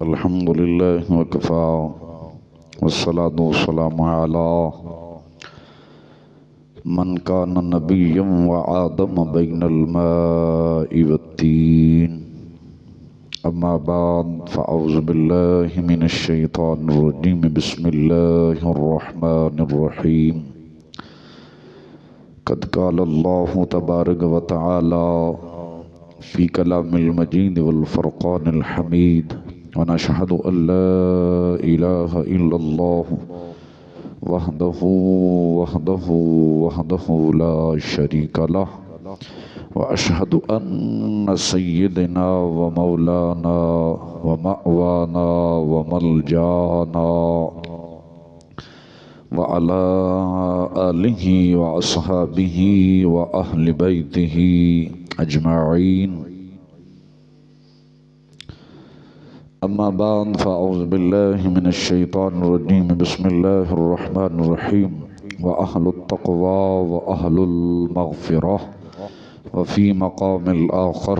الحمد لله وكفى والصلاة والسلام على من كان نبيا وآدم بين الماء والتين أما بعد فأعوذ بالله من الشيطان الرجيم بسم الله الرحمن الرحيم قد قال الله تبارك وتعالى في كلام المجيد والفرقان الحميد ونشهد أن لا إله إلا الله وحده لا شريك له وأشهد أن سيدنا ومولانا ومأوانا وملجانا وعلى آله وأصحابه وأهل بيته أجمعين أما بعد فأعوذ بالله من الشيطان الرجيم بسم الله الرحمن الرحيم وأهل التقوى وأهل المغفرة وفي مقام الآخر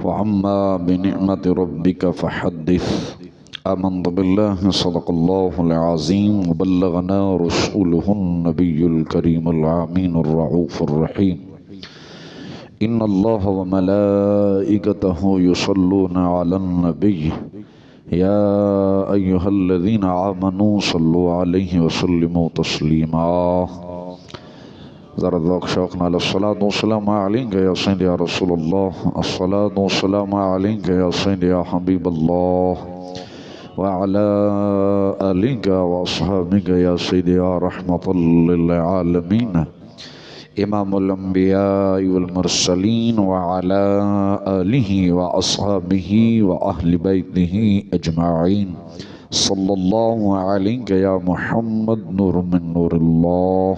وعما بنعمة ربك فحدث آمنت بالله صدق الله العظيم وبلغنا رسوله النبي الكريم العمين الرؤوف الرحيم إن الله وملائكته يصلون على النبي يا أيها الذين آمنوا صلوا عليه وسلموا تسليما ذرا ذوق شوقنا للصلاة والسلام عليك يا سيدي يا رسول الله الصلاة والسلام عليك يا سيدي يا حبيب الله وعلى آلك وأصحابك يا سيدي يا رحمة للعالمين إمام الأنبياء والمرسلين وعلى آله وأصحابه وأهل بيته أجمعين صلى الله عليك يا محمد نور من نور الله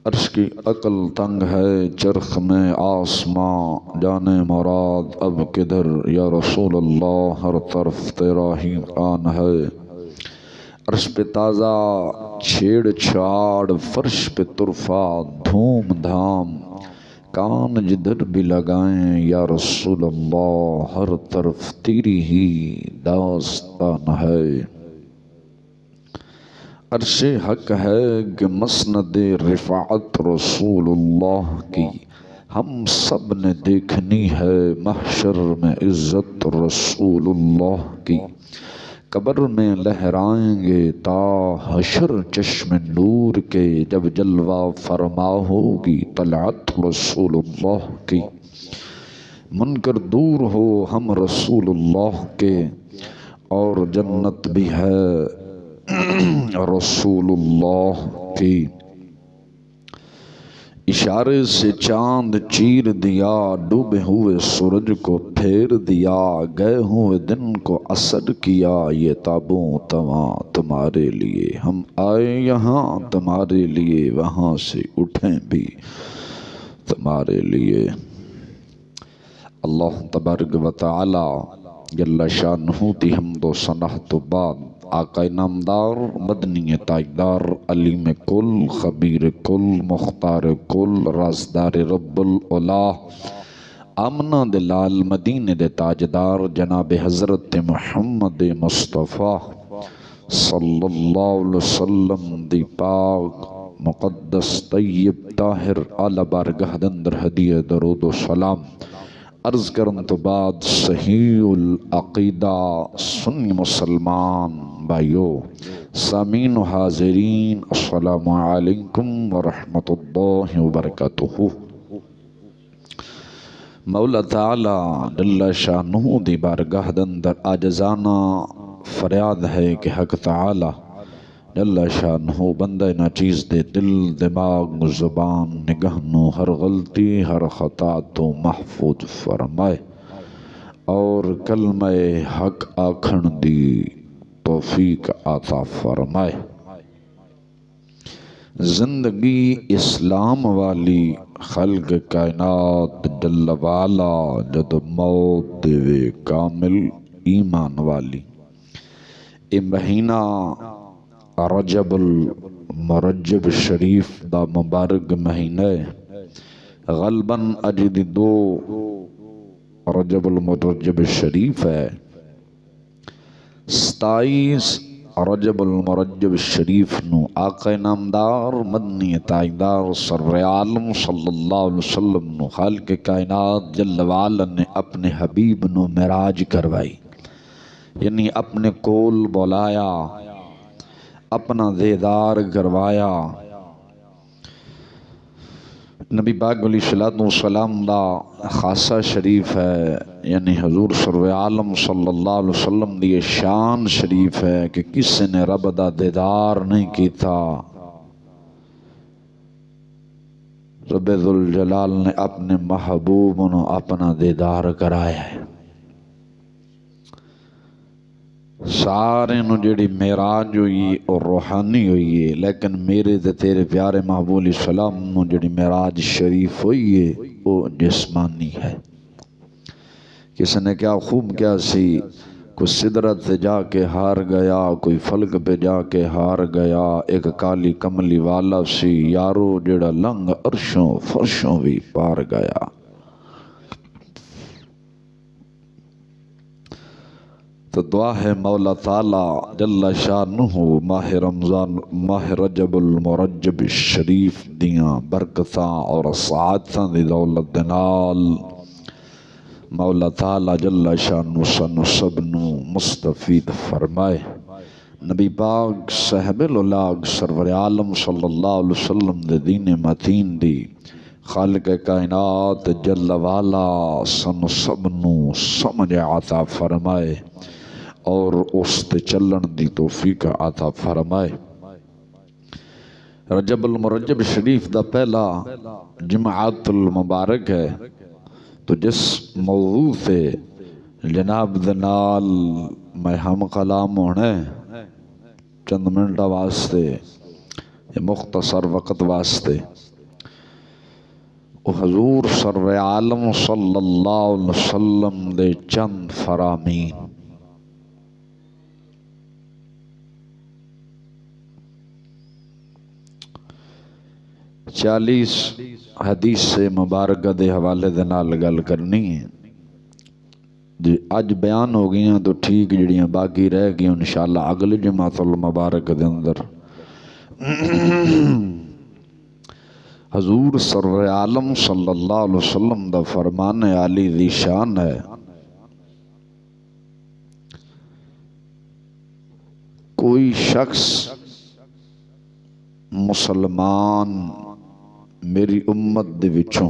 عرش کی عقل تنگ ہے چرخ میں آسماں جانے مراد اب کدھر یا رسول اللہ ہر طرف تیرا ہی آن ہے عرش پہ تازہ چھیڑ چھاڑ فرش پہ طرفہ دھوم دھام کان جدھر بھی لگائیں یا رسول اللہ ہر طرف تیری ہی داستان ہے عرش حق ہے کہ مسند رفعت رسول اللہ کی ہم سب نے دیکھنی ہے محشر میں عزت رسول اللہ کی قبر میں لہرائیں گے تا حشر چشم نور کے جب جلوہ فرما ہوگی طلعت رسول اللہ کی منکر دور ہو ہم رسول اللہ کے اور جنت بھی ہے رسول اللہ کی اشارے سے چاند چیر دیا ڈوبے ہوئے سورج کو پھیر دیا گئے ہوئے دن کو عصر کیا یہ تابوں تواں تمہارے لیے ہم آئے یہاں تمہارے لیے وہاں سے اٹھیں بھی تمہارے لیے اللہ تبارک و تعالی جل شانہ دی حمد و ثنا تو بعد آقا نامدار مدنی تاجدار علیم کل خبیر کل مختار کل رازدار رب العلا آمنہ دلال مدینہ دے تاجدار جناب حضرت محمد مصطفیٰ صلی اللہ علیہ وسلم دی پاک مقدس طیب طاہر اعلی بارگاہ اندر ہدیہ درود و سلام عرض کرن تو بعد صحیح العقیدہ سنی مسلمان بھائیو سامعین و حاضرین السلام علیکم ورحمۃ اللہ وبرکاتہ مولا تعالی جل شانہ دی بارگاہ اندر عاجزانہ فریاد ہے کہ حق تعالی جل شانہ بندہ ناچیز دے دل دماغ زبان نگاہ نو ہر غلطی ہر خطا تو محفوظ فرمائے اور کلمہ حق آکھن دی توفیق عطا فرمائے زندگی اسلام والی خلق کائنات جل والا جد موت دے کامل ایمان والی اے مہینہ رجب المرجب شریف دا مبارک مہینہ غالباً اج دی دو رجب المرجب شریف ہے، 27 رجب المرجب شریف نو آقا نامدار مدنی تاجدار سرور عالم صلی اللہ علیہ وسلم نو خالق کائنات جل وعلا نے اپنے حبیب نو معراج کروائی، یعنی اپنے کول بولایا، اپنا دیدار کروایا۔ نبی پاک علیہ السلام دا خاصہ شریف ہے، یعنی حضور سرور عالم صلی اللہ علیہ وسلم دی شان شریف ہے کہ کسی نے رب دا دیدار نہیں کیتا، رب ذوالجلال نے اپنے محبوب نو اپنا دیدار کرایا ہے۔ سارے نو جڑی معراج ہوئی اور روحانی ہوئی ہے، لیکن میرے تے تیرے پیارے محبوب علیہ السلام نو جڑی معراج شریف ہوئی ہے وہ جسمانی ہے۔ کسی نے کیا خوب کیا سی، کوئی سدرت سے جا کے ہار گیا، کوئی فلک پہ جا کے ہار گیا، ایک کالی کملی والا سی یارو جڑا لنگ عرشوں فرشوں بھی پار گیا۔ تو دعا ہے مولا تعالی جل شانہ ماہ رمضان ماہ رجب المرجب شریف دیاں برکتاں اور سعادتاں دی دولت دے نال مولا تعالی جل شانہ سن سب نو مستفید فرمائے۔ نبی پاک صاحب الاولاق سرور عالم صلی اللہ علیہ وسلم دے دین متین دی خالق کائنات جل والا سن سب نو سمجھ عطا فرمائے اور اس تے چلن دی توفیق عطا فرمائے۔ رجب المرجب شریف دا پہلا جمعات المبارک ہے، تو جس موضوع سے جناب دنال میں ہم کلام ہونے چند منٹا واسطے یا مختصر وقت واسطے وہ حضور سرور عالم صلی اللہ علیہ وسلم دے چند فرامین 40 حدیث سے مبارکہ دے حوالے دے نال گل کرنی ہے جی اج بیان ہو گئیاں تو ٹھیک، جڑیاں باقی رہ گئی انشاءاللہ اگلے جمعۃ المبارک دے اندر حضور سرور عالم صلی اللہ علیہ وسلم دا فرمان عالی ذی شان ہے، کوئی شخص مسلمان میری امت دے وچوں،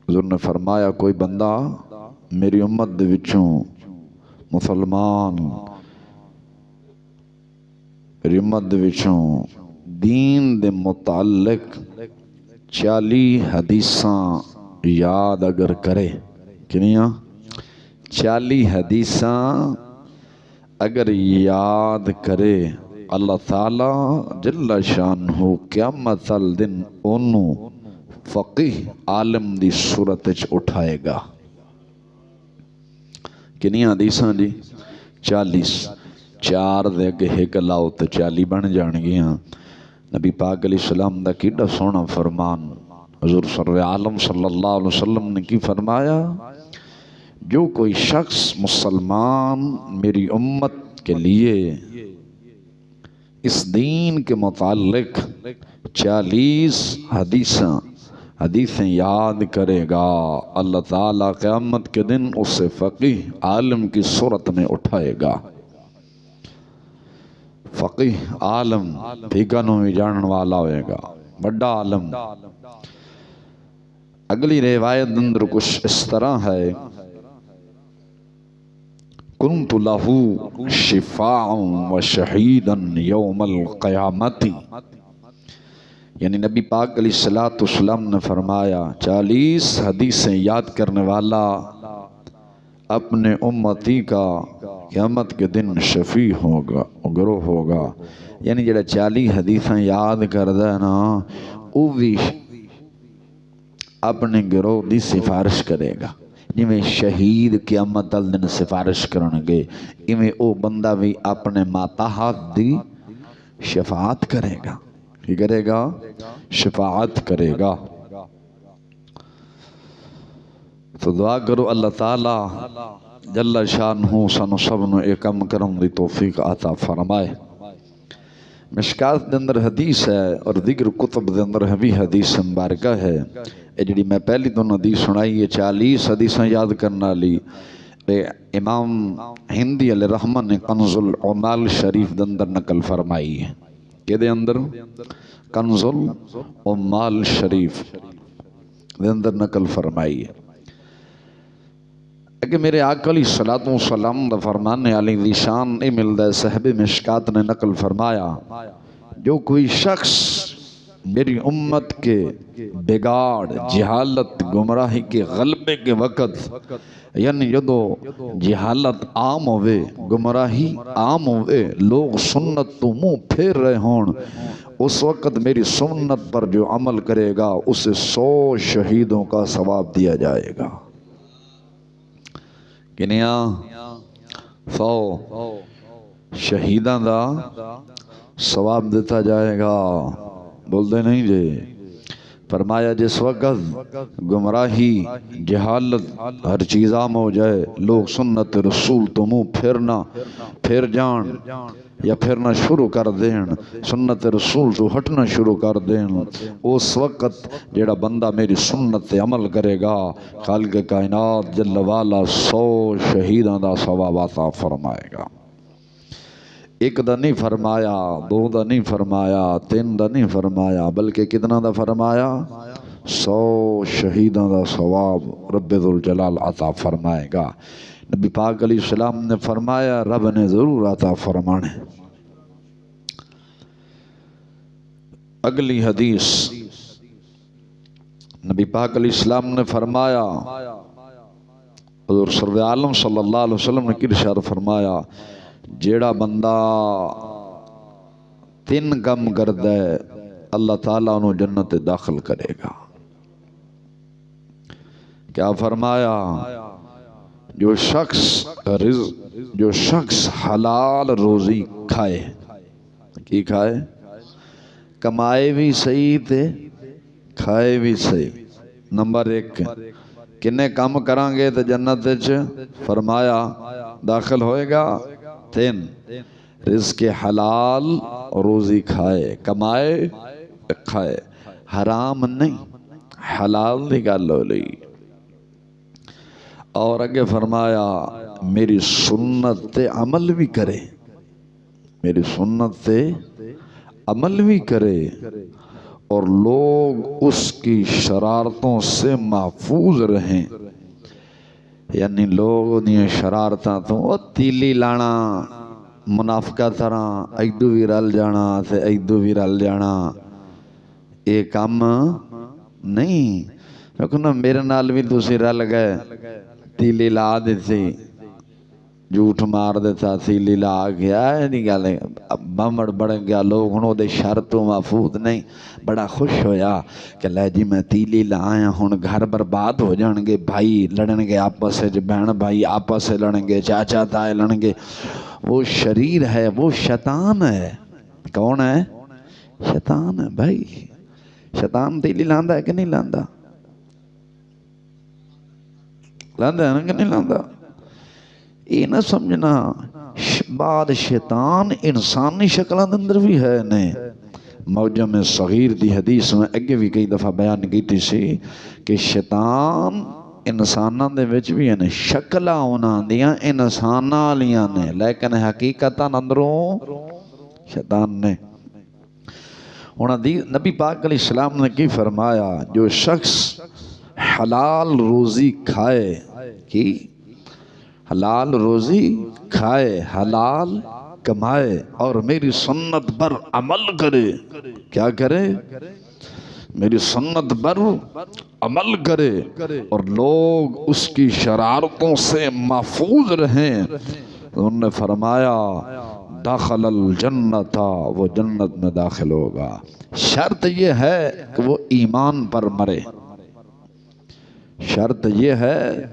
حضور نے فرمایا کوئی بندہ میری امت دے وچوں مسلمان میری امت دے وچوں دین دے متعلق 40 حدیثاں یاد اگر کرے، کنیاں 40 حدیثاں اگر یاد کرے، اللہ تعالی جل شانہ قیامت الدن انہوں فقیہ عالم دی صورت وچ اٹھائے گا۔ کنیاں حدیثاں جی 40، 4 دے کے ایک لاؤ تو 40 بن جان گیاں۔ نبی پاک علیہ السلام دا کیڑا سونا فرمان، حضور سرور عالم صلی اللہ علیہ وسلم نے کی فرمایا، جو کوئی شخص مسلمان میری امت کے لیے اس دین کے متعلق 40 حدیثیں یاد کرے گا، اللہ تعالیٰ قیامت کے دن اسے فقیہ عالم کی صورت میں اٹھائے گا۔ فقیہ عالم فقہ بھی جانن والا ہوئے گا، بڑا عالم۔ اگلی روایت اندر کچھ اس طرح ہے، کنت لہو شفاعا و شہیدا یوم القیامت، یعنی نبی پاک علیہ السلام نے فرمایا 40 حدیثیں یاد کرنے والا اپنے امتی کا قیامت کے دن شفیع ہوگا، گروہ ہوگا، یعنی جڑا 40 حدیثیں یاد کردہ ہے نا وہ بھی اپنے گروہ دی سفارش کرے گا، جویں شہید قیامت الدن سفارش کرنگے ایویں او بندہ بھی اپنے ماتحت دی شفاعت کرے گا۔ کی کرے گا؟ شفاعت کرے گا۔ تو دعا کرو اللہ تعالی جل شانہ سانو سب نو ایک کم کرم دی توفیق عطا فرمائے۔ مشکات دے اندر حدیث ہے اور دیگر کتب دے اندر بھی حدیث مبارکہ ہے۔ اے جڑی میں پہلی دونوں حدیث سنائی ہے 40 حدیثاں یاد کرنا لی امام ہندی علیہ رحمہ نے کنز العمال شریف دے اندر نقل فرمائی ہے۔ کہ دے اندر کنز العمال شریف دے اندر نقل فرمائی ہے کہ میرے آقا علیہ الصلوۃ والسلام دا فرمانے علی ذی شان اے ملدا ہے صاحب مشکات نے نقل فرمایا جو کوئی شخص میری امت کے بگاڑ جہالت گمراہی کے غلبے کے وقت یعنی جدو جہالت عام ہوئے گمراہی عام ہوئے لوگ سنت تو منہ پھیر رہے ہون اس وقت میری سنت پر جو عمل کرے گا اسے 100 شہیدوں کا ثواب دیا جائے گا۔ کنیا 100 شہیداں دا ثواب دیتا جائے گا۔ بول دے نہیں جے فرمایا جس وقت گمراہی جہالت ہر چیز عام ہو جائے لوگ سنت رسول تو منہ پھر جان یا پھرنا شروع کر دین سنت رسول تو ہٹنا شروع کر دین اس وقت جیڑا بندہ میری سنت تے عمل کرے گا خالق کائنات جل والا 100 شہیداں دا ثواب عطا فرمائے گا۔ ایک دا نہیں فرمایا 2 دا نہیں فرمایا 3 دا نہیں فرمایا بلکہ کتنا دا فرمایا 100 شہیداں دا ثواب رب ذوالجلال عطا فرمائے گا۔ نبی پاک علیہ السلام نے فرمایا رب نے ضرور عطا فرمانے۔ اگلی حدیث نبی پاک علیہ السلام نے فرمایا حضور سرور عالم صلی اللہ علیہ وسلم نے ارشاد فرمایا جیڑا بندہ 3 کم کردا ہے اللہ تعالیٰ انہوں جنت داخل کرے گا۔ کیا فرمایا جو شخص حلال روزی کھائے کی کھائے کمائے بھی صحیح تے کھائے بھی صحیح۔ نمبر 1 کنے کام کران گے تو جنت فرمایا داخل ہوئے گا 3 رزق حلال روزی کھائے کمائے کھائے حرام نہیں حلال دی گل ہو لی۔ اور آگے فرمایا میری سنت تے عمل بھی کرے میری سنت تے عمل بھی کرے اور لوگ اس کی شرارتوں سے محفوظ رہیں یعنی لوگ انہیں شرارتاں تو تیلی لانا منافقہ طرح ایدو بھی رل جانا تے ایدو بھی رل جانا یہ کام نہیں لیکن میرے نال بھی دوسری رل گئے تیلی لا دیتی جھوٹ مار دیتا تیلی لا گیا نہیں گالے بمڑ بڑھ گیا لوگ انہوں دے شرطوں محفوظ نہیں بڑا خوش ہویا کہ لے جی میں تیلی لا آیا ہوں گھر برباد ہو جان گے بھائی لڑن گے آپس سے بہن بھائی آپس سے لڑن گے چاچا تائے لڑن گے وہ شریر ہے وہ شیطان ہے۔ کون ہے شیطان ہے بھائی شیطان تیلی لاندا ہے کہ نہیں لاندا لاندا ہے نا کہ نہیں لاندا یہ نہ سمجھنا بعد شیطان انسانی شکلان اندر بھی ہے نہیں موجم صغیر دی حدیث میں اگے بھی کئی دفعہ بیان کی سی کہ شیطان انساناں دے وچ بھی ہیں شکلہ ہونا دیاں انساناں لیاں نے لیکن حقیقتاً اندروں شیطان نے نبی پاک علیہ السلام نے کی فرمایا جو شخص حلال روزی کھائے کی حلال روزی کھائے حلال کمائے اور میری سنت پر عمل کرے کیا کرے میری سنت پر عمل کرے اور لوگ اس کی شرارتوں سے محفوظ رہیں تو انہوں نے فرمایا داخل الجنت وہ جنت میں داخل ہوگا شرط یہ ہے کہ وہ ایمان پر مرے شرط یہ ہے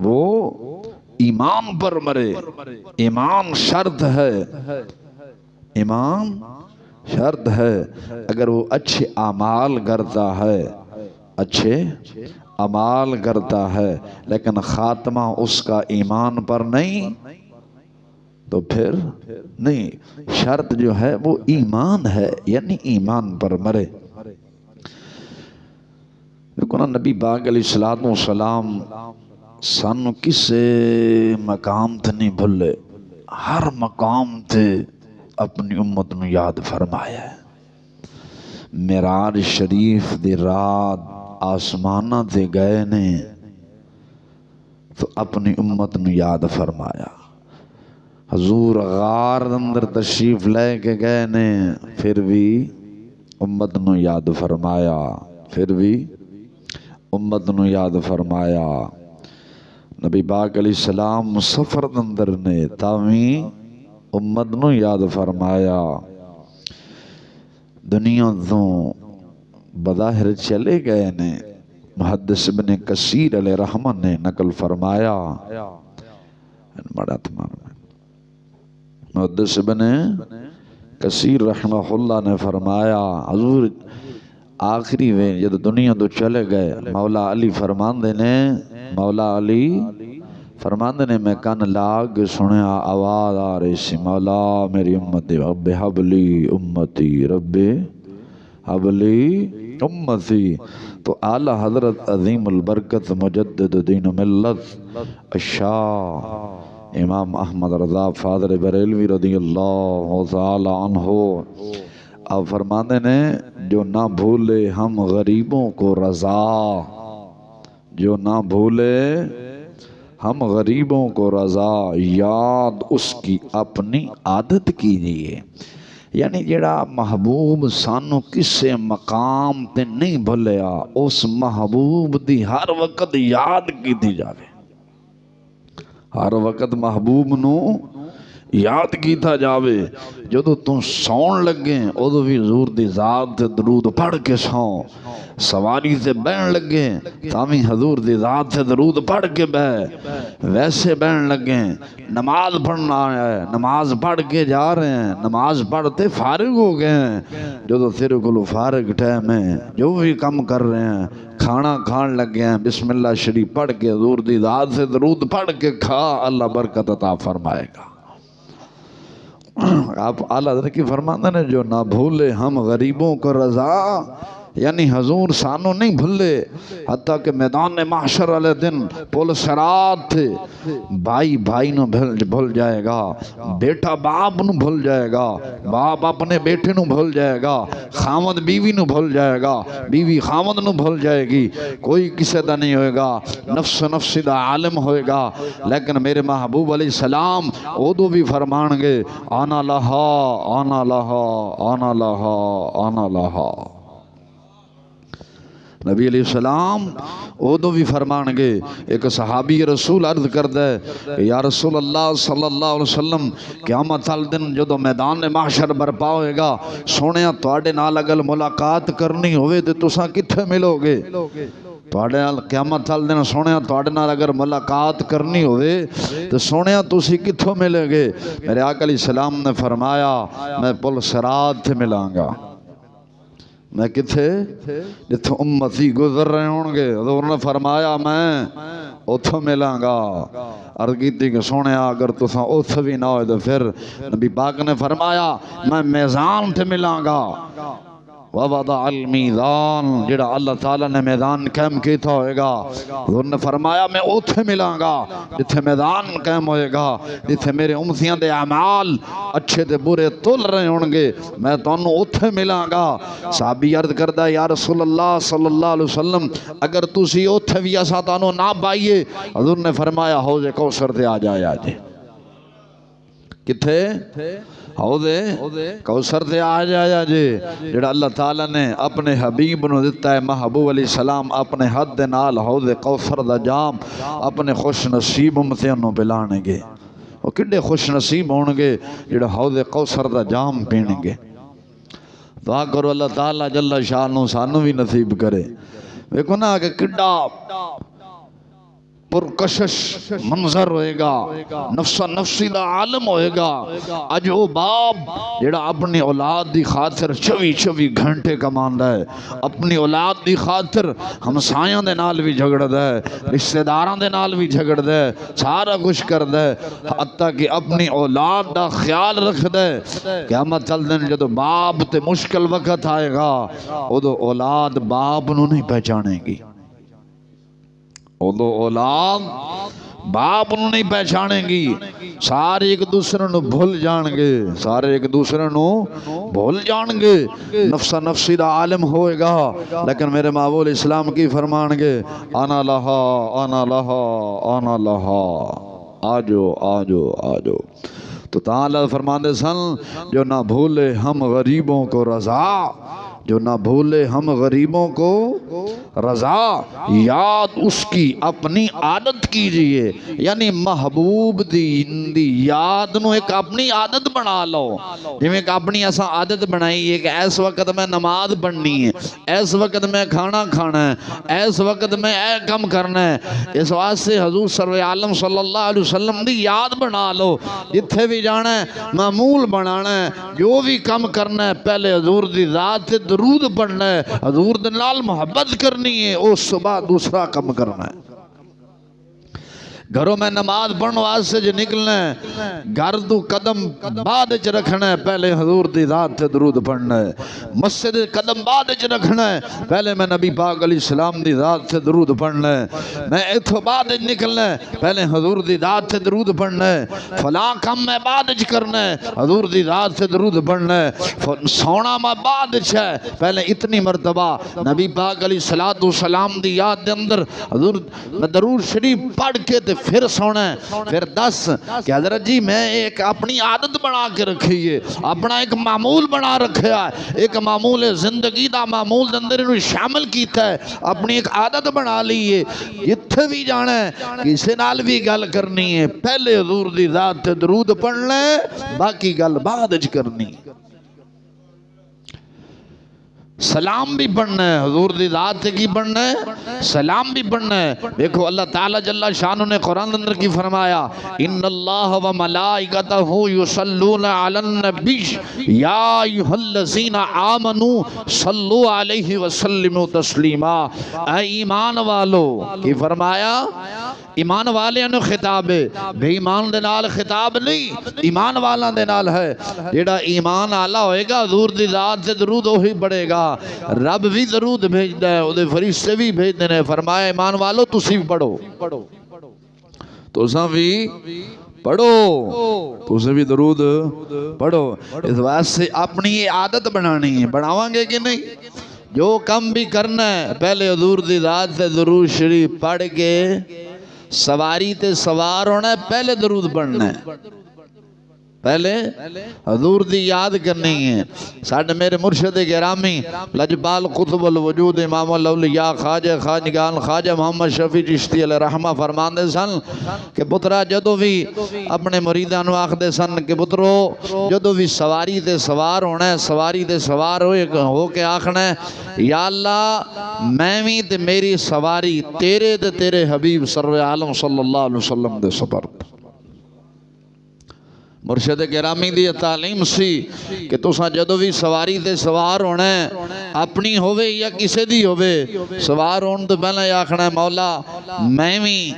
وہ ایمان پر مرے ایمان شرط ہے ایمان شرط ہے اگر وہ اچھے اعمال کرتا ہے اچھے اعمال کرتا ہے لیکن خاتمہ اس کا ایمان پر نہیں تو پھر نہیں، شرط جو ہے وہ ایمان ہے، یعنی ایمان پر مرے۔ دیکھو نا نبی پاک علیہ السلام سانو کسے مقام تے نہیں بھلے، ہر مقام تے اپنی امت نو یاد فرمایا ہے۔ معراج شریف دی رات آسمانہ تے گئے نے تو اپنی امت نو یاد فرمایا۔ حضور غار اندر تشریف لے کے گئے نے پھر بھی امت نو یاد فرمایا، پھر بھی امت نو یاد فرمایا۔ نبی پاک علیہ السلام سفر اندر نے تاویں امت نو یاد فرمایا۔ دنیا تو بظاہر چلے گئے نے، محدث ابن کثیر علیہ رحمہ نے نقل فرمایا، محدث ابن کثیر رحمہ اللہ نے فرمایا حضور آخری وے جب دنیا تو چلے گئے، مولا علی فرماندے نے، مولا علی فرماندے نے میں کان لاگ سنیا آواز آ رہی سی، مولا میری امتی رب حبلی امتی، رب حبلی امتی۔ تو اعلی حضرت عظیم البرکت مجدد دین و ملت الشاہ امام احمد رضا فاضل بریلوی رضی اللہ تعالی عنہ اب فرماندے نے جو نہ بھولے ہم غریبوں کو رضا، جو نہ بھولے ہم غریبوں کو رضا، یاد اس کی اپنی عادت کیجئے۔ یعنی جڑا محبوب سانو کسے مقام تے نہیں بھلیا، اس محبوب دی ہر وقت یاد کیتی جاوے، ہر وقت محبوب نو یاد کیتا جاوے۔ جدو تم سون لگیں ادو بھی حضور دی ذات تے درود پڑھ کے سون، سواری سے بہن لگیں تاویں حضور دی ذات سے درود پڑھ کے بہ، ویسے بہن لگیں نماز پڑھنا ہے، نماز پڑھ کے جا رہے ہیں، نماز پڑھتے فارغ ہو گئے ہیں، جدو تیرے کو فارغ ٹائم ہے جو بھی کم کر رہے ہیں، کھانا کھان لگے ہیں بسم اللہ شریف پڑھ کے حضور دی ذات سے درود پڑھ کے کھا، اللہ برکت عطا فرمائے گا۔ آپ اعلیٰ حضرت کی فرماندے نے جو نہ بھولے ہم غریبوں کو رضا، یعنی حضور سانو نہیں بھلے، حتیٰ کہ میدان محشر والے دن پل صراط تھے، بھائی بھائی نو بھول جائے گا، بیٹا باپ نو بھول جائے گا، باپ اپنے بیٹے نو بھول جائے گا، خامد بیوی نو بھول جائے گا، بیوی خامد نو بھول جائے گی، کوئی کسے دا نہیں ہوئے گا، نفس نفسی دا عالم ہوئے گا۔ لیکن میرے محبوب علیہ السلام ادو بھی فرمان گے آنا لہا آنا لہا آنا لہا آنا لہا۔ نبی علیہ السلام ادو بھی فرمان گے، ایک صحابی رسول عرض کردہ ہے یا رسول اللہ صلی اللہ علیہ وسلم قیامت والے دن جدو میدان محشر برپا ہوئے گا، سونے تواڈے نال اگر ملاقات کرنی ہوئے تو تساں کتھے ملو گے؟ تواڈے نال قیامت والے دن سونے تواڈے نال اگر ملاقات کرنی ہوئے تو سونے تسی کتھوں ملے گے؟ میرے آقا علیہ السلام نے فرمایا میں پل صراط تھے ملاں گا۔ میں کتھے جتھوں امتی گزر رہے ہوں گے، حضور نے فرمایا میں اتھوں ملاں گا۔ عرض کیتی کہ سونے اگر تساں اتھ بھی نہ ہوئے تو پھر نبی پاک نے فرمایا میں میزان تھے ملاں گا۔ وَوَضَعَ الْمِيزَانِ جڑا اللہ تعالیٰ نے میدان قائم کیتا ہوئے گا، حضور نے فرمایا میں اتھے ملاں گا جتھے میدان قائم ہوئے گا، جتھے میرے امتیاں دے اعمال اچھے دے برے تل رہے ہوں گے، میں تو انہوں اتھے ملاں گا۔ صحابی عرض کردہ یا رسول اللہ صلی اللہ علیہ وسلم اگر تسی اتھے بھی ایسا تانوں نہ پائیے، حضور نے فرمایا حوض کوثر تے آ جائے آجے۔ کتھے؟ حوض کوثر تے آ جایا جے، جڑا اللہ تعالیٰ نے اپنے حبیب نو دیتا ہے۔ محبوب علیہ السلام اپنے حد دے نال حوض کوثر دا جام اپنے خوش نصیب امتیاں نو پلانے گے۔ وہ کڈے خوش نصیب ہون گے جڑا حوض کوثر دا جام پینے گے۔ دعا کرو اللہ تعالیٰ جل شانہ سانو بھی نصیب کرے۔ دیکھو نا کہ کڈا پرکشش منظر ہوئے گا، نفسا نفسی دا عالم ہوئے گا۔ اج او باپ جڑا اپنی اولاد دی خاطر 24 گھنٹے کماندا ہے، اپنی اولاد دی خاطر ہمسایاں دے نال بھی جھگڑدا ہے، رشتہ داراں دے نال بھی جھگڑدا ہے، سارا کچھ کردا ہے، حتیٰ کہ اپنی اولاد دا خیال رکھدا ہے۔ قیامت چل دن جدو باپ تے مشکل وقت آئے گا، ادو اولاد باپ نو نہیں پہچانے گی، ادو اولاد باپ نو نہیں پہچانے گی، سارے ایک دوسرے نو بھول جان گے، سارے ایک دوسرے نو بھول جان گے، نفسا نفسی دا عالم ہوئے گا۔ لیکن میرے ماحول اسلام کی فرمان گے، آنا لہا آنا لہا آنا لہا، آجو آجو آجو۔ تو تعالیٰ فرمان دے سن، جو نہ بھولے ہم غریبوں کو رضا، جو نہ بھولے ہم غریبوں کو رضا، یاد اس کی اپنی عادت کیجئے، یعنی محبوب دی یاد نو ایک اپنی عادت بنا لو، جویں ایک اپنی ایسا عادت بنائی ہے کہ اس وقت میں نماز پڑھنی ہے، اس وقت میں کھانا کھانا ہے، اس وقت میں اے کم کرنا ہے۔ اس واسطے حضور سرور عالم صلی اللہ علیہ وسلم دی یاد بنا لو، جتھے بھی جانا ہے معمول بنانا ہے، جو بھی کم کرنا ہے پہلے حضور دی ذات درود پڑھنا ہے، حضور دے نال محبت کرنی ہے، اس صبح دوسرا کم کرنا ہے۔ گھروں میں نماز پڑھنے واسطے جو نکلنا ہے، گھر تو قدم بعد وچ رکھنا ہے، پہلے حضور دی ذات تے درود پڑھنا ہے۔ مسجد قدم بعد وچ رکھنا ہے، پہلے میں نبی پاک علیہ السلام دی ذات تے درود پڑھنا ہے۔ میں ایتھوں بعد وچ نکلنا ہے، پہلے حضور دی ذات تے درود پڑھنا ہے۔ فلاں کم میں بعد وچ کرنا ہے، حضور دی ذات تے درود پڑھنا ہے۔ سونا میں بعد وچ ہے، پہلے اتنی مرتبہ نبی پاک علیہ السلام دی یاد دے اندر حضور درود شریف پڑھ کے تے پھر سونا ہے۔ پھر دس کہ حضرت جی میں ایک اپنی عادت بنا کے رکھی ہے، اپنا ایک معمول بنا رکھا ہے، ایک معمول زندگی دا معمول دے اندر انہوں شامل کیتا ہے، اپنی ایک عادت بنا لی ہے، جتھے بھی جانا ہے کسی نال بھی گل کرنی ہے پہلے حضور دی ذات تے درود پڑھنا ہے، باقی گل بعد وچ کرنی۔ سلام بھی پڑھنا ہے، حضور دی ذات کی پڑھنا ہے، سلام بھی پڑھنا ہے۔ دیکھو اللہ تعالیٰ جل شانہ نے قرآن اندر کی فرمایا، ان اللہ و ملائکتہ یصلون علی النبی یا ایھا الذین آمنوا صلوا علیہ وسلموا تسلیما۔ اے ایمان والو کی فرمایا، ایمان والے انو خطاب ہے، بے ایمان دے نال خطاب نہیں، ایمان والا دے نال ہے۔ جیڑا ایمان آلہ ہوئے گا حضور دی ذات سے درود وہی پڑھے گا، رب بھی درود بھیجدا ہے، اودے فرشتے بھی بھیجدے نے۔ فرمایا ایمان والو تسی بھی پڑھو، تساں بھی پڑھو، تسے بھی درود پڑھو۔ اس واسطے اپنی یہ عادت بنانی ہے، بناواں گے کہ نہیں؟ جو کم بھی کرنا ہے پہلے حضور دی ذات سے درود شریف پڑھ کے سواری تے سوار ہونا ہے، پہلے درود پڑھنا ہے، پہلے حضور دی یاد کرنی ہے۔ ساڈے میرے مرشد گرامی لجپال قطب الوجود امام الاولیاء خواجہ خواجگان خواجہ محمد شفیع چشتی علیہ رحمہ فرماندے سن کہ پترا جدو بھی اپنے مریداں نو آکھدے سن کہ پترو جدو بھی سواری تے سوار ہونا ہے، سواری تے سوار ہو کے آکھنا ہے یا اللہ میں بھی تے میری سواری تیرے تے تیرے حبیب سرور عالم صلی اللہ علیہ وسلم دے سپرد۔ مرشد گرامی دی تعلیم سی کہ تساں جدو بھی سواری تے سوار ہونا ہے، اپنی ہوئے یا کسی دی ہوئے، سوار ہون تو پہلے یہ آکھنا ہے مولا میں بھی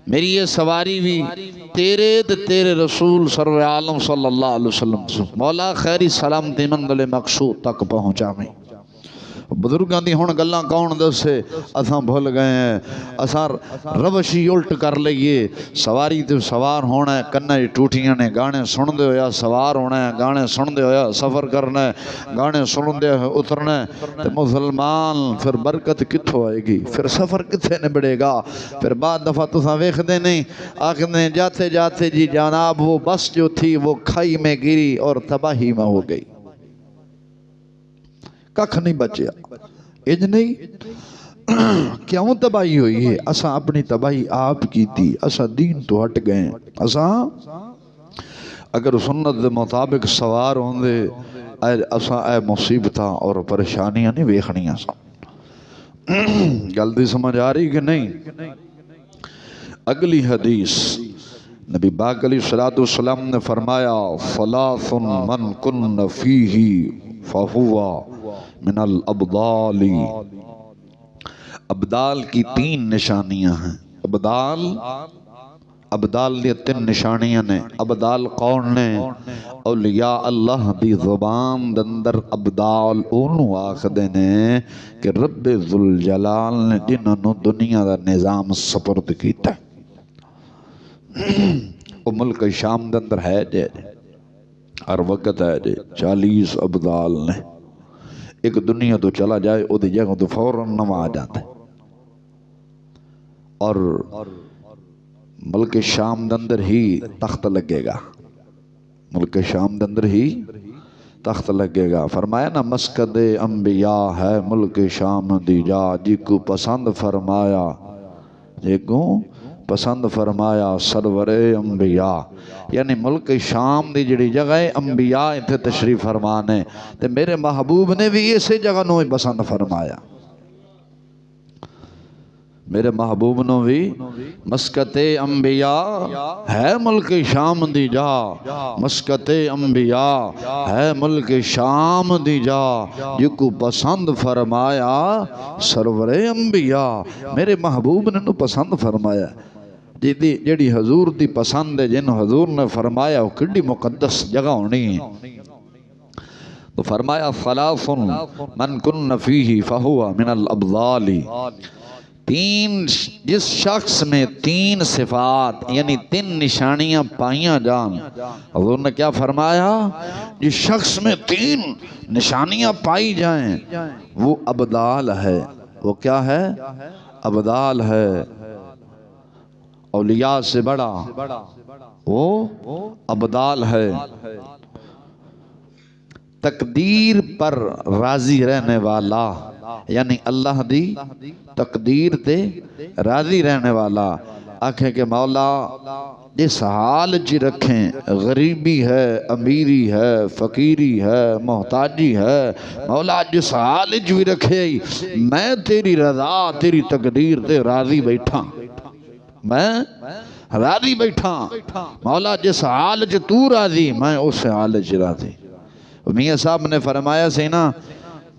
میری یہ سواری بھی تیرے تے تیرے رسول سرور عالم صلی اللہ علیہ وسلم، مولا خیری سلامتی منزل مقصود تک پہنچا میں۔ بزرگاں دی ہون گلاں کون دسے، اساں بھول گئے ہیں، اساں روشی الٹ کر لئیے۔ سواری تے سوار ہونا ہے، کنا ٹوٹیاں نے گانے سن دے ہویا سوار ہونا ہے، گانے سن دے ہویا سفر کرنا ہے، گانے سن دے ہویا اترنا ہے، تے مسلمان پھر برکت کتھوں آئے گی، پھر سفر کتھے نبڑے گا۔ پھر بعد دفعہ تساں ویکھدے نہیں، آکھدے جاتے جاتے جی جناب وہ بس جو تھی وہ کھائی میں گری اور تباہی میں ہو گئی، ککھ نہیں بچیا۔ اج نہیں کیوں تباہی ہوئی ہے؟ اساں اپنی تباہی آپ کی تھی، اساں دین تو ہٹ گئے، اساں اگر سنت دے مطابق سوار ہوندے اساں اے مصیبتاں اور پریشانیاں نہیں ویکھنیاں سن۔ گل دی سمجھ آ رہی کہ نہیں؟ اگلی حدیث نبی پاک علیہ الصلوۃ والسلام نے فرمایا ثلاث من کن فیہ فہو من الابدال، ابدال کی 3 نشانیاں ہیں۔ ابدال دی 3 نشانیاں نے۔ ابدال کون نے؟ اولیاء اللہ دی زبان دندر ابدال اونوں آکھدے نے کہ رب ذوالجلال نے جنہاں نوں دنیا دا نظام سپرد کیتا ہے۔ وہ ملک شام دندر ہے جے ہر وقت ہے جے 40 ابدال نے۔ ایک دنیا تو چلا جائے او دی جگہ تو فوراً نواں آ جاتا ہے۔ اور ملک شام دندر ہی تخت لگے گا، ملک شام دندر ہی تخت لگے گا۔ فرمایا نا مسکد انبیاء ہے ملک شام دی جا، جی کو پسند فرمایا، جی کو پسند فرمایا سرور انبیاء، یعنی ملک شام دی جڑی جگہ ہے انبیاء اتھے تشریف فرمانے تے میرے محبوب نے بھی اسی جگہ نو پسند فرمایا۔ میرے محبوب نو بھی مسکت انبیاء ہے ملک شام دی جا، مسکت انبیاء ہے ملک شام دی جا، جی کو پسند فرمایا سرور انبیاء، میرے محبوب نے نو پسند فرمایا۔ جیڑی حضور دی پسند ہے، جن حضور نے فرمایا وہ کڈی مقدس جگہ ہونی ہے۔ تو فرمایا ثلاث من کن فیہ فہو من الابدال، 3 جس شخص میں 3 صفات یعنی 3 نشانیاں پائیاں جان، حضور نے کیا فرمایا؟ جس شخص میں 3 نشانیاں پائی جائیں وہ ابدال ہے۔ وہ کیا ہے؟ ابدال ہے۔ اولیاء سے بڑا وہ ابدال ہے۔ تقدیر پر راضی رہنے والا، یعنی اللہ دی تقدیر تے راضی رہنے والا۔ آنکھیں کہ مولا جس حال جی رکھیں، غریبی ہے، امیری ہے، فقیری ہے، محتاجی ہے، مولا جس حال جی رکھے میں تیری رضا تیری تقدیر تے راضی بیٹھا، میں راضی بیٹھا مولا، جس حال جی تو راضی میں اس حال جی راضی۔ میاں صاحب نے فرمایا سی نا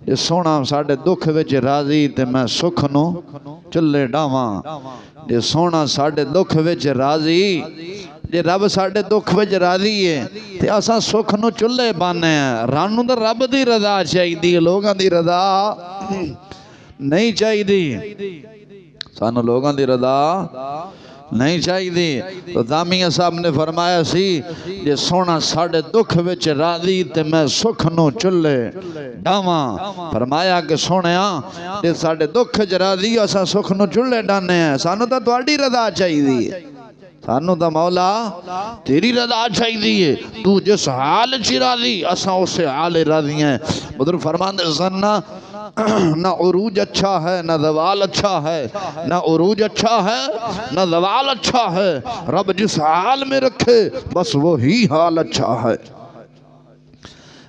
جے سونا ساڑھے دکھ وچ راضی تے میں سکھ نو چلے ڈاواں، جے سونا ساڑھے دکھ وچ راضی، جے رب ساڑھے دکھ وچ راضی ہے تے اساں سکھ نو چلے بانے ہیں۔ رانوں دا رب دی رضا چاہی دی، لوگاں دی رضا نہیں چاہی دی، سانو لوگاں دی رضا نہیں چاہی دی۔ تو دامیہ صاحب نے فرمایا سی جے سونا ساڑھے دکھ وچ راضی تے میں سکھ نو چلے ڈاواں۔ فرمایا کہ سونیا جے ساڑھے دکھ وچ راضی اساں سکھ نو چلے ڈانے ہیں، سانو تا تواڈی رضا چاہی دی، سانو تا مولا تیری رضا چاہی دی ہے۔ تو جس حال چی راضی اساں اس حال راضی ہیں۔ بزرگ فرماندے سننا نہ عروج اچھا ہے نہ زوال اچھا ہے، نہ عروج اچھا ہے نہ زوال اچھا ہے، رب جس حال میں رکھے بس وہی حال اچھا ہے۔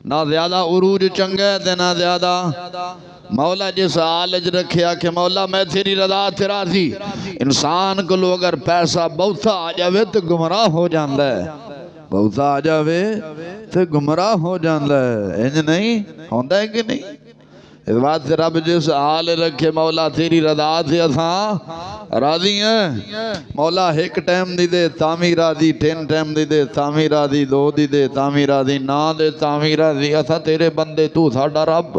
نہ زیادہ عروج چنگے تے نہ زیادہ، مولا جس حال اج رکھیا کہ مولا میں تیری رضا تے راضی۔ انسان کو لو اگر پیسہ بہتا آ جاوے تو گمراہ ہو جاندہ ہے، بہتا آ جاوے تو گمراہ ہو جاندہ ہے، انج نہیں ہوندہ ہے کہ نہیں؟ اس بات سے رب جس حال رکھے مولا تیری رضا سے اساں راضی ہیں۔ مولا ایک ٹائم دی دے تامی راضی، 3 ٹائم دی دے تامی راضی، 2 دی دے تامی راضی، نہ دے تامی راضی، اساں تیرے بندے تو ساڑا رب۔